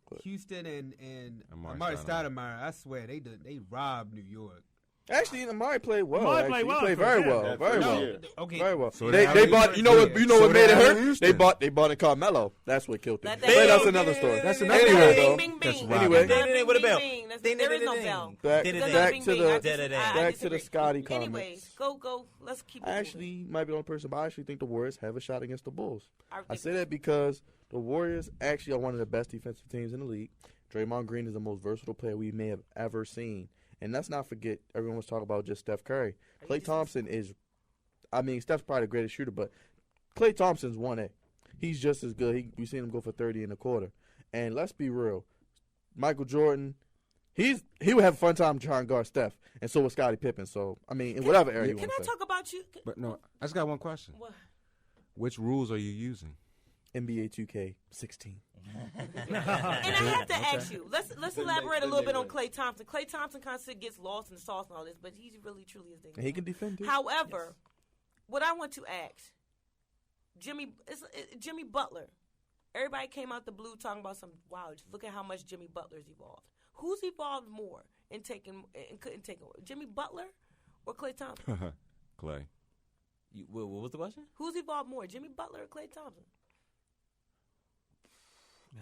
quick. Houston and Amari Amari Stoudemire. Stoudemire, I swear they robbed New York. Actually, Amari played well. Amari played actually. well He played for very sure. well. That Very first well. year. Okay, Very well. So They did bought. Allen You know what? You know So what did made it Allen hurt? Houston. They bought in Carmelo. That's what killed That- it. But that's another story. That's another Anyway, story. though. Bing, bing, That's bing. right. Anyway. Bing, Ding, ding, bing, with a bing, bell. bing. That's- Ding, There ding, is no ding, bell. ding. Back, Ding, ding, back ding. to I the disagree. back to the Scotty comments. Anyways, go. Let's keep it I moving. actually might be the only person, but I actually think the Warriors have a shot against the Bulls. I I think- say that because the Warriors actually are one of the best defensive teams in the league. Draymond Green is the most versatile player we may have ever seen. And let's not forget, everyone was talking about just Steph Curry. Klay Thompson is, I mean, Steph's probably the greatest shooter, but Klay Thompson's 1A. He's just as good. We've seen him go for 30 in a quarter. And let's be real, Michael Jordan, he would have a fun time trying to guard Steph, and so would Scottie Pippen. So, I mean, in whatever area you Can want I to say. talk about you? But no, I just got one question. What? Which rules are you using? NBA 2K16. And I have to ask you, let's elaborate a little bit on Klay Thompson. Klay Thompson kind of gets lost in the sauce and all this, but he really truly is dangerous. And he can defend too. However, what I want to ask, Jimmy Butler. Everybody came out the blue talking about some wow. Look at how much Jimmy Butler's evolved. Who's evolved more in couldn't take over? Jimmy Butler or Klay Thompson? Clay. What was the question? Who's evolved more, Jimmy Butler or Klay Thompson?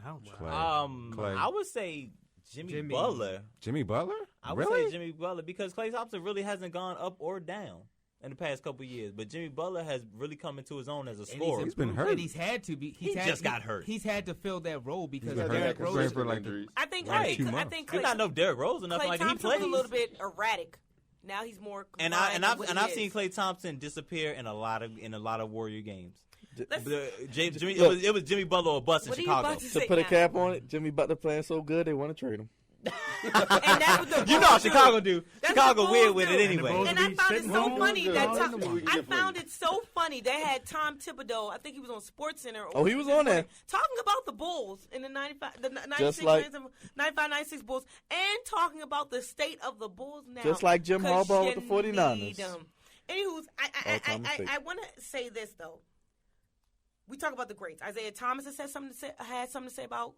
Ouch. Clay. Clay. I would say Jimmy Butler. Jimmy Butler? I would Really? say Jimmy Butler because Klay Thompson really hasn't gone up or down in the past couple of years. But Jimmy Butler has really come into his own as a scorer. He's been hurt. And he's had to be. He just got hurt. He's had to fill that role because been hurt. Derrick He's Rose. been for injuries. I think Right. I think He's not no Derrick Rose or nothing Klay like Thompson he plays. was a little bit erratic. Now he's more. And I've seen Klay Thompson disappear in a lot of Warrior games. It was Jimmy Butler or bust in What are you Chicago. about to To say put a now? cap on it, Jimmy Butler playing so good, they want to trade him. And that's what the You know how Bulls do. Chicago do. That's Chicago what the weird Bulls with do. it And the anyway. Bulls And I be found it sitting so home. funny that Good. Tom, We can I get found for you. it so funny they had Tom Thibodeau. I think he was on SportsCenter. Oh, he was on there. talking about the Bulls in the 95, the 96, Just like- 95, 96 Bulls, and talking about the state of the Bulls now. Just like Jim 'cause Harbaugh you with the 49ers. need 'em. Anywho, All-time mistake. I want to say this though. We talk about the greats. Isaiah Thomas had something to say about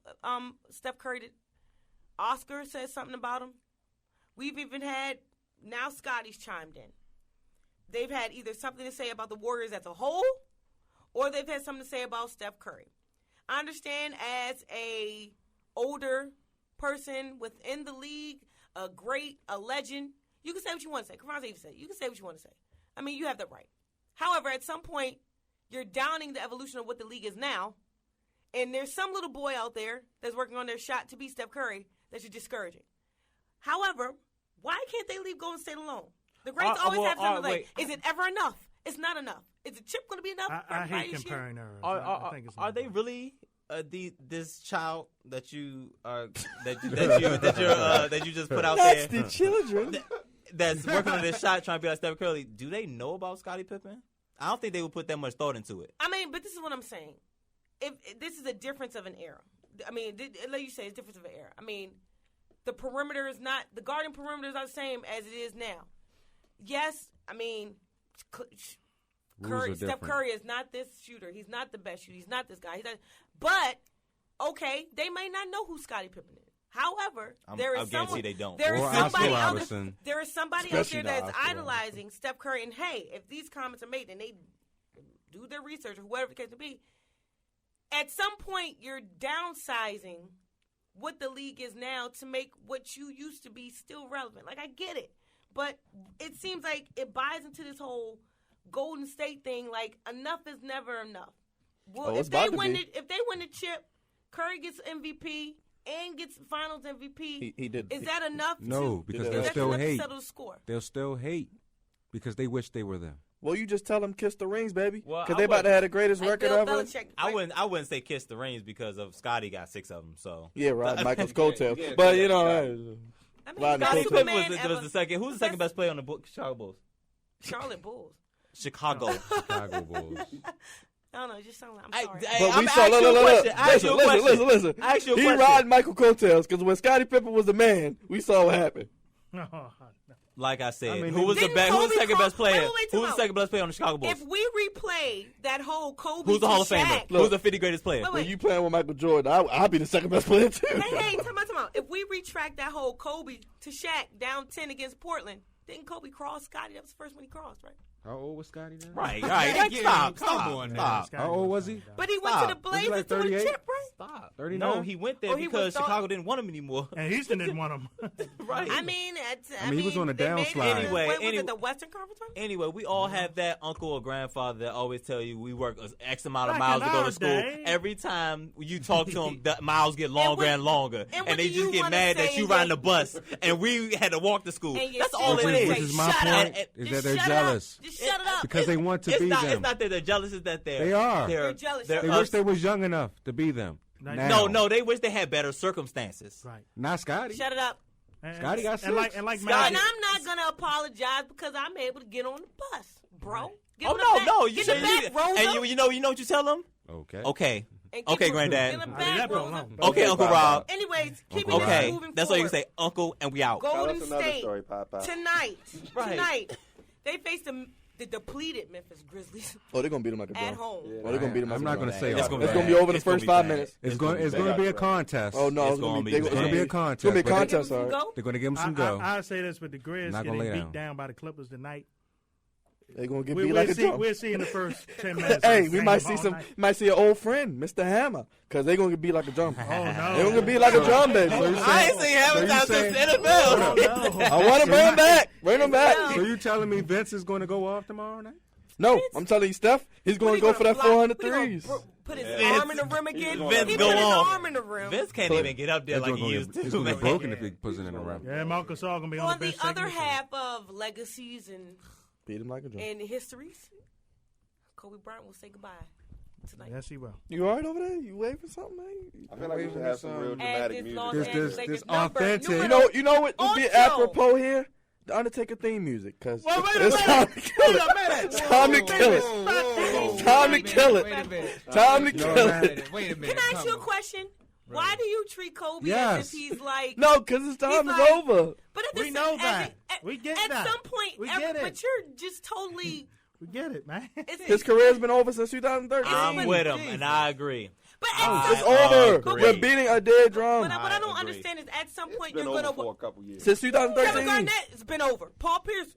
Steph Curry. Oscar said something about him. We've even had, now Scotty's chimed in. They've had either something to say about the Warriors as a whole, or they've had something to say about Steph Curry. I understand as a older person within the league, a legend, you can say what you want to say. Kavonte even said it. You can say what you want to say. I mean, you have that right. However, at some point, you're downing the evolution of what the league is now, and there's some little boy out there that's working on their shot to be Steph Curry that you're discouraging. However, why can't they leave Golden State alone? The greats always have something to say. Is it ever enough? It's not enough. Is the chip going to be enough? for I everybody hate this year? comparing errors. I think it's Are they not. really this child that you are that you just put out That's there the children. that's working on this shot trying to be like Steph Curry? Do they know about Scottie Pippen? I don't think they would put that much thought into it. I mean, but this is what I'm saying. If this is a difference of an era. I mean, like you say, it's a difference of an era. I mean, the perimeter is not, the guarding perimeter is not the same as it is now. Yes, I mean, Rules are Steph different. Curry is not this shooter. He's not the best shooter. He's not this guy. But, okay, they may not know who Scottie Pippen is. However, there is I guarantee someone, they don't. there is Or somebody Oscar out Robertson. there, there is somebody out Especially there not that's Oscar idolizing Steph Curry. And hey, if these comments are made and they do their research or whatever the case may be, at some point you're downsizing what the league is now to make what you used to be still relevant. Like, I get it, but it seems like it buys into this whole Golden State thing. Like, enough is never enough. Well, Oh, it's if they about to win be. if they win the chip, Curry gets MVP and gets Finals MVP. He did. Is that enough? No, because Yeah. they'll that's still enough to hate. settle the score. They'll still hate because they wish they were them. Well, you just tell them kiss the rings, baby. Well, Because I they about would- to have the greatest Like record Bill ever. Belichick, I right? wouldn't say kiss the rings because of Scotty got 6 of them. So Yeah, right. Michael's coattails. yeah, But, yeah, you know, yeah. I mean, Rodney the Pippen best Pippen man was ever. the second. Who's the second best player on the Chicago Bulls? Charlotte Bulls. Chicago. Chicago Bulls. I don't know. It just sounds like I'm Hey, sorry. hey, But I'm we gonna saw, ask you a question. I asked you a question. listen. I asked you a He question. riding Michael coattails because when Scottie Pippen was the man, we saw what happened. Like I said, I mean, who was the Didn't best? Who was the Kobe second cross- best player? wait, Who was time the second best player on the Chicago Bulls? If we replay that whole Kobe Who's the to Hall of Famer? Shaq, Who's the 50 greatest player? Wait, When you playing with Michael Jordan, I'll be the second best player too. hey, time out. If we retract that whole Kobe to Shaq down 10 against Portland, didn't Kobe cross Scotty? That was the first one he crossed, right? How old was Scotty then? Right. Yeah, Stop. come on, man. Stop. How old was he? But he went Stop. to the Was he Blazers like to win a 38? chip, right? Stop. 39? No, he went there Or he because was Chicago didn't want him anymore. And Houston didn't want him. Right. I mean, he was on a they made it downslide. to- Anyway, what was anyway- it, the Western Conference? Right? Anyway, we all have that uncle or grandfather that always tell you we work X amount of Back miles in to go our to school. day. Every time you talk to them, the miles get longer what- and longer, and what and they do just you get wanna mad that say you is riding that- the bus and we had to walk to school. And you That's sit all there it and is. Which say, is my "Shut up." point, is Just that they're shut it up. jealous. Just shut it up. Because they want to It's be not. them. It's not that they're jealous. It's that They are. They're jealous. They wish they was young enough to be them. Now. No, they wish they had better circumstances. Right. Not Scotty. Shut it up. Scotty got and like, six. and like Scotty- And Magic. I'm not gonna apologize because I'm able to get on the bus, bro. Get Oh on the back. no! Get in the back, Rosa. And you know what you tell them? Okay. Okay, And keep Okay, Granddad. in the I back leave that rows alone. of- Okay, Uncle Rob. Anyways, keeping Okay, this moving that's all you can forward. say. Uncle, and we out. Golden Tell us another State story, Papa. tonight. Right. Tonight, they face the depleted Memphis Grizzlies Oh, they're gonna beat them like a at drum. home. Yeah. Oh, they're gonna beat them. I'm not going to say It's all gonna that. It's gonna be over the It's gonna first be 5 bad. minutes. It's going to be a contest. Oh no, It's it's gonna gonna be. be They It's going to be a It's gonna contest. be a but they- contest. Give All them right. some go. They're going to give them some go. I say this with the Grizz Not gonna getting lay beat down. down by the Clippers tonight. They're gonna get beat like a drum. We'll see in the first 10 minutes. Hey, of we the might game see all some. night. Might see an old friend, Mr. Hammer, because they're gonna get beat like a drum. Oh no! They're gonna get beat like a drum, baby. I ain't seen Hammer so you since saying- NFL. Oh, no. I want to bring him back. Bring him back. So you telling me Vince is going to go off tomorrow night? No, I'm telling you, Steph, he's What going he to go for that block? 400 What he gonna threes. Put his Vince- arm in the rim again. Vince he go put his off. arm in the rim. Vince can't even get up there like he used He's to, going to man. be broken if he puts it in the rim. Yeah, Marcus All gonna be on On the the bench. other taking it. half of legacies and Beat him like a drum. histories, Kobe Bryant will say goodbye tonight. Yes, he will. You all right over there? You waving something, man? I feel like we should have some real And dramatic this music. Los This- Angeles this Lakers number, authentic. You know what would be Also- apropos here? The Undertaker theme music, because Well, wait a it's minute. time to kill Wait a it. minute. Time to kill it. Time to kill it. Wait a minute. Time to No, kill man. it. Wait a minute. Can I ask come you a on. question? Why do you treat Kobe Yes. as if he's like? No, because his time He's is like- over. But at We the know same- that. at- We get at that. some point, We get it. but you're just totally. We get it, man. His career's been over since 2013. I'm with him, and I agree. But Oh, at It's some, over. agree. We're beating a dead drum. what I don't I agree. understand is at some point It's been you're over gonna. for a couple years. Since Kevin 2013. Garnett, it's been over. Paul Pierce,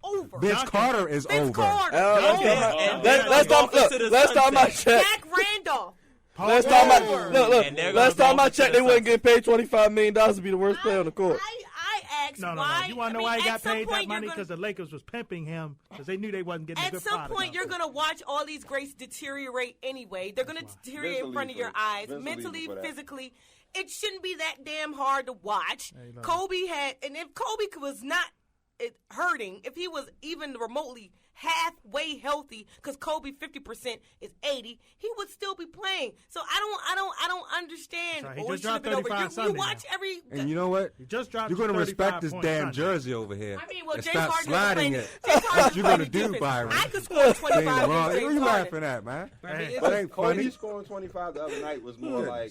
over. Vince Carter is Vince over. Carter, Last over. time And last time- off into the look, last time I sunset. checked. Jack Randolph. Last time I Over. look, And they're last gonna time go I off checked, into they the wasn't getting paid $25 million to be the worst player on the court. I asked No. why. You want to know I why mean, he got at some paid point that money? you're Because gonna- the Lakers was pimping him because they knew they wasn't getting a At good some product point, out you're of it. going to watch all these greats deteriorate anyway. They're going to deteriorate in front of your eyes, Vince will leave mentally, you for that. physically. It shouldn't be that damn hard to watch. Hey, look. Kobe had, and if Kobe was not hurting, if he was even remotely halfway healthy, because Kobe 50% is 80, he would still be playing. So I don't understand. Right, he Oh, just it should have dropped been over. 35 You Sunday watch now. every. And you know what? He just dropped You're going to 35 respect this points damn Sunday. jersey over here. I mean, well, and James stop Harden sliding was it. playing. James Harden What you was gonna playing do, defense. Byron? I could score 25 Ain't wrong. against What James are you Harden. laughing at, man? I mean, That ain't Kobe funny. scoring 25 the other night was more like,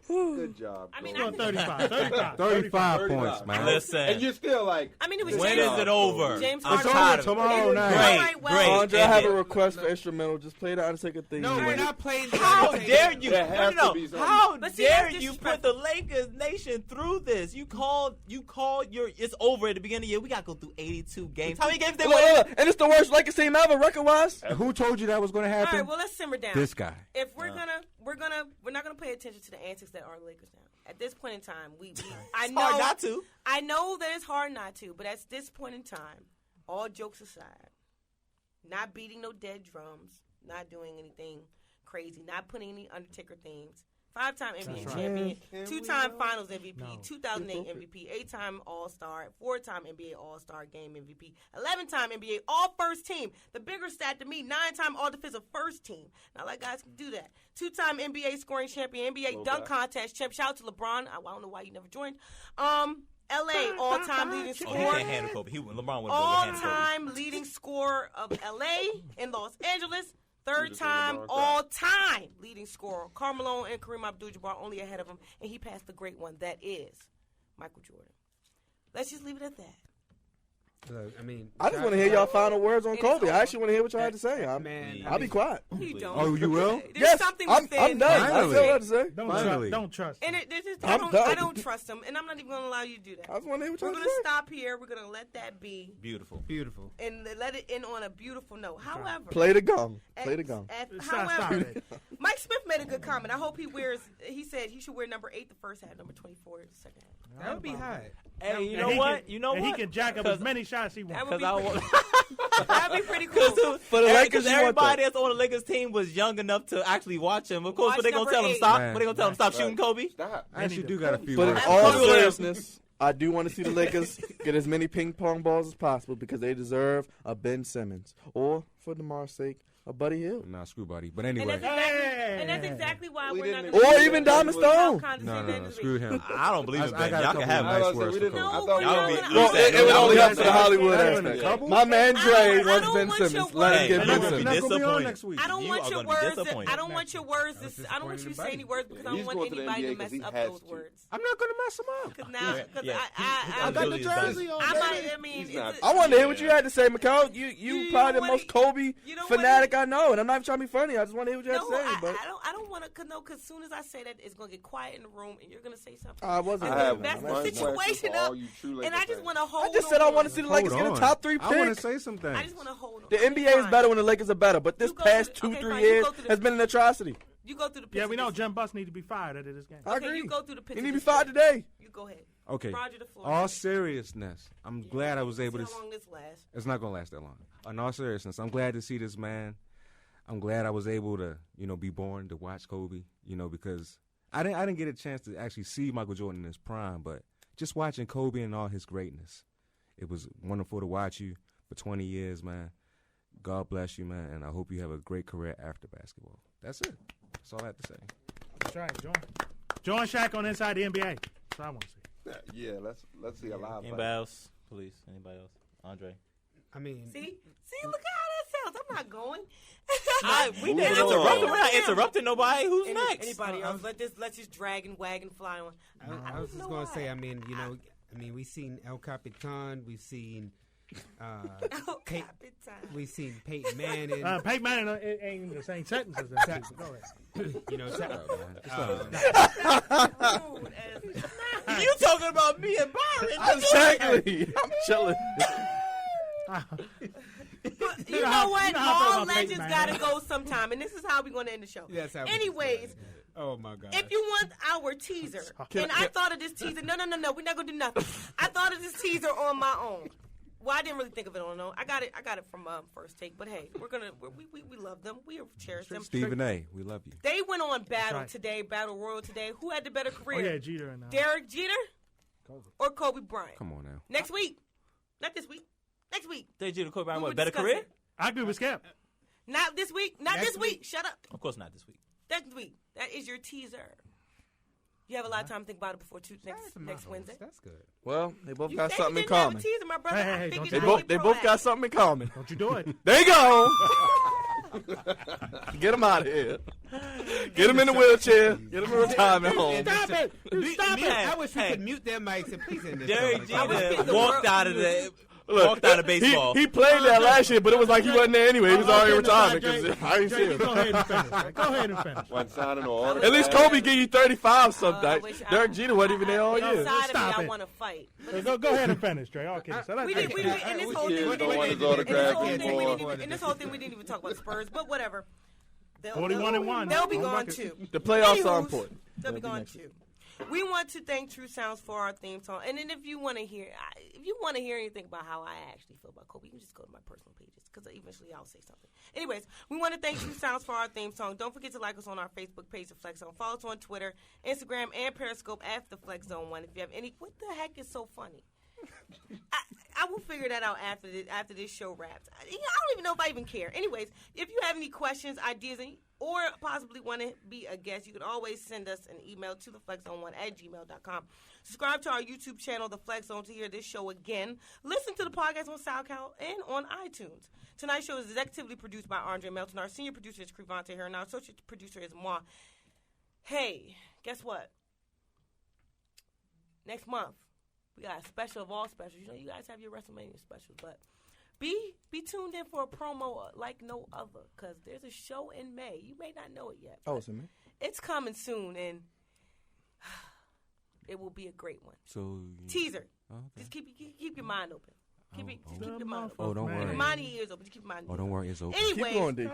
good job. I mean, Kobe. I- 35. 35 points, man. Listen. And you're still like, I mean, it was When James is it over? James I'm Harden. tired of it. Tomorrow night. Great, All right, well- great. Andre, I have a End it. request for instrumental. Just play the Undertaker theme. No, we're music. not playing. the How Undertaker. dare you? There has to No, be something. how But see, dare that's you put the disrespectful. Lakers nation through this? You called your it's over at the beginning of the year. We gotta go through 82 games. How many games they Look, win? look, and it's the worst Lakers team ever, record-wise. Who told you that was going to All happen? right, well, let's simmer down. This guy. If we're not gonna pay attention to the antics that are the Lakers now. At this point in time, I It's know hard not to. I know that it's hard not to, but at this point in time, all jokes aside, not beating no dead drums, not doing anything crazy, not putting any Undertaker themes. 5-time NBA champion, 2-time Finals MVP, 2008 MVP, 8-time All-Star, 4-time NBA All-Star Game MVP, 11-time NBA All-First Team. The bigger stat to me, 9-time All-Defensive First Team. Not like guys can do that. 2-time NBA Scoring Champion, NBA Dunk Contest champ. Shout out to LeBron. I don't know why you never joined. LA All-Time leading Oh, he scorer. can't handle Kobe. LeBron would have handled Kobe. All-time leading scorer of LA in Los Angeles. Third just time LeBron all-time leading scorer. Carmelo and Kareem Abdul-Jabbar only ahead of him, and he passed the great one. That is Michael Jordan. Let's just leave it at that. Look, I mean, I just want to hear y'all final words on It's Kobe. I over. actually want to hear what y'all had to say. Man, I'll be quiet. You don't. Oh, you will? There's Yes, something I'm within. done. I Finally. still have to say. Don't trust. And it, there's just, I'm I done. don't trust him, and I'm not even going to allow you to do that. I just want to hear what We're y'all going had to to say. stop here. We're going to let that be Beautiful. beautiful. and let it end on a beautiful note. However, Play the gong. Play the gong. Stop However, it. Mike Smith made a good comment. I hope he said he should wear number 8 the first half, number 24 the second half. That would be high. Hey, you And know he what? can- You know and what? he can jack up as many shots he That wants. would Because be I pretty, want. that'd be pretty cool. For the Lakers, Because you want everybody that. that's on the Lakers team was young enough to actually watch him. Of course, Watch what they gonna number tell him? 8. Stop. Man. What they gonna tell him? Stop Right. shooting Kobe. stop. I actually do got a few But in words. all Kobe. seriousness, I do want to see the Lakers get as many ping pong balls as possible because they deserve a Ben Simmons. Or, for DeMar's sake, A Buddy Hield. Nah, screw Buddy. But And anyway. that's exactly why We we're not didn't gonna Or do even it. Diamond Without Stone. condescending No, to screw him. I don't believe it, I man. got a Y'all couple can have of it. nice No, words we for didn't- Kobe. I No, thought we're y'all not be- gonna- Well, it would only Y'all help for the be- Hollywood Not even a aspect. couple? My man I Dre don't wants Ben want Simmons. your Let him words. get Hey, Ben you're Not Simmons. gonna be on disappointed. next week. I don't You want are your gonna be words. disappointed. I don't want your words. I don't want you to say any words because I don't He's want going to the anybody NBA to 'cause he mess up has those to. words. I'm not gonna mess him up. Because now, because Yeah. I got the jersey on, I mean, He's not- it's a- I wanted to hear what you had to say, Mikal. You You probably know the most what? Kobe You know what? fanatic I know, and I'm not trying to be funny. I just want to hear what you had No, to say. But I don't want to. Because as soon as I say that, it's going to get quiet in the room, and you're going to say something. I wasn't. I have That's the one situation question for up, all you true and Lakers I just fans. want to hold. I just said I want to see the Lakers Hold get a on. top 3 I want to pick. say some things. I just want to hold on. The NBA is better when the Lakers are better, but this You go past to the- 2-3 okay, fine, you years go to the- has been an atrocity. You go through the. Yeah, we know picture. Jim Buss need to be fired after this game. I Okay, agree. you go through the He picture. need to be fired today. You go ahead. Okay. Roger the floor. All seriousness, I'm glad I was able See to. how long this lasts. It's not gonna last that long. In all seriousness, I'm glad to see this man. I'm glad I was able to, be born to watch Kobe. Because I didn't get a chance to actually see Michael Jordan in his prime, but just watching Kobe and all his greatness, it was wonderful to watch you for 20 years, man. God bless you, man, and I hope you have a great career after basketball. That's it. That's all I have to say. That's right. Join Shaq on Inside the NBA. That's what I want to see. Yeah, let's see a live Anybody fight. else? Please. Anybody else? Andre. I mean, See, look how that sounds. I'm not going. We Moving didn't on. interrupt. We're not interrupting nobody. Who's next? Anybody else? Let's just drag and wag and fly on. I was just going to say, I mean, we've seen El Capitan, we've seen Peyton Manning. Peyton Manning ain't in the same sentence as that. Go ahead. You talking about me and Byron? Exactly. I'm chilling. You know what? you know how I feel All about Peyton legends Manning. gotta go sometime, and this is how we're going to end the show. That's how we Anyways, Oh my God! if you want our teaser, and I thought of this teaser. No, we're not gonna do nothing. I thought of this teaser on my own. Well, I didn't really think of it on my own. I got it from First Take. But hey, we love them. We cherish them. Stephen A., we love you. They went on Battle right. today, Battle Royal today. Who had the better Oh career? yeah, Jeter and Derek Jeter or Kobe Bryant? Come on now. Next week, not this week. Next week. They did Kobe Bryant We what? would Better discuss career? it. I agree with Skip. Not this week. Not Next this week. Shut up. Of course not this week. Next week. That is your teaser. You have a lot of time to think about it before next Wednesday. That's good. Well, they both You got said something you in didn't have common. a teaser, my brother. Hey, I hey, figured They I'd both be they both got proactive. something in common. Don't you do it. There you go. Get him out of here. Get him in the wheelchair. Get him in retirement home. Stop it. You stop it. I wish we Hey. could mute their mics and please end this. Derek show. Jeter walked out of the baseball. He played that last year, but it was like he wasn't there anyway. He was already in retirement Jay, because I didn't see him. Go ahead and finish. Go ahead and finish. One signing or order. At least Kobe give you 35 some I nights. wish Derek Jeter wasn't even there all year. Inside of me, Stop I it. want to fight. Go ahead and finish, Dre. All kidding. So We did, in this whole thing, kids we don't want his didn't autograph anymore. in this whole thing, we didn't even talk about Spurs, but whatever. 41-1. They'll be On gone record. too. The playoffs Anywho's, are important. They'll be gone too. We want to thank True Sounds for our theme song, and then if you want to hear anything about how I actually feel about Kobe, you can just go to my personal pages because eventually I'll say something. Anyways, we want to thank True Sounds for our theme song. Don't forget to like us on our Facebook page, The Flex Zone. Follow us on Twitter, Instagram, and Periscope at The Flex Zone 1. If you have any, what the heck is so funny? I will figure that out after this show wraps. I don't even know if I even care. Anyways, if you have any questions, ideas, or possibly want to be a guest, you can always send us an email to theflexzone1@gmail.com. Subscribe to our YouTube channel, The Flex Zone, to hear this show again. Listen to the podcast on SoundCloud and on iTunes. Tonight's show is executively produced by Andre Melton. Our senior producer is Crevante here, and our associate producer is moi. Hey, guess what? Next month, we got a special of all specials. You know, you guys have your WrestleMania specials, but be tuned in for a promo like no other, because there's a show in May. You may not know it yet. Oh, it's in May? It's coming soon, and it will be a great one. So Teaser. Okay. Just keep your mind open. Keep your mind open. Oh, don't Keep worry. your mind and your ears open. Just keep your mind Oh, open. don't worry, it's open. Anyways, Keep going, D.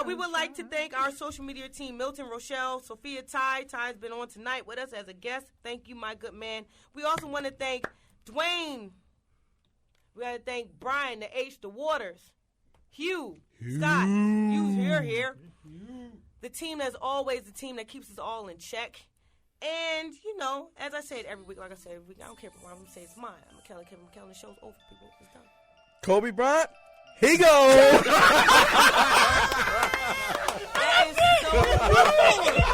we would like to thank our social media team, Milton, Rochelle, Sophia, Ty. Ty's been on tonight with us as a guest. Thank you, my good man. We also want to thank Dwayne. We got to thank Brian, the H, the Waters, Hugh, Scott. You're here. The team that's always the team that keeps us all in check. And, as I said every week, I don't care what I'm going to say, it's mine. I'm McKellen, Kevin McKellen. The show's over, people. It's done. Kobe Bryant, he goes. That is so rude.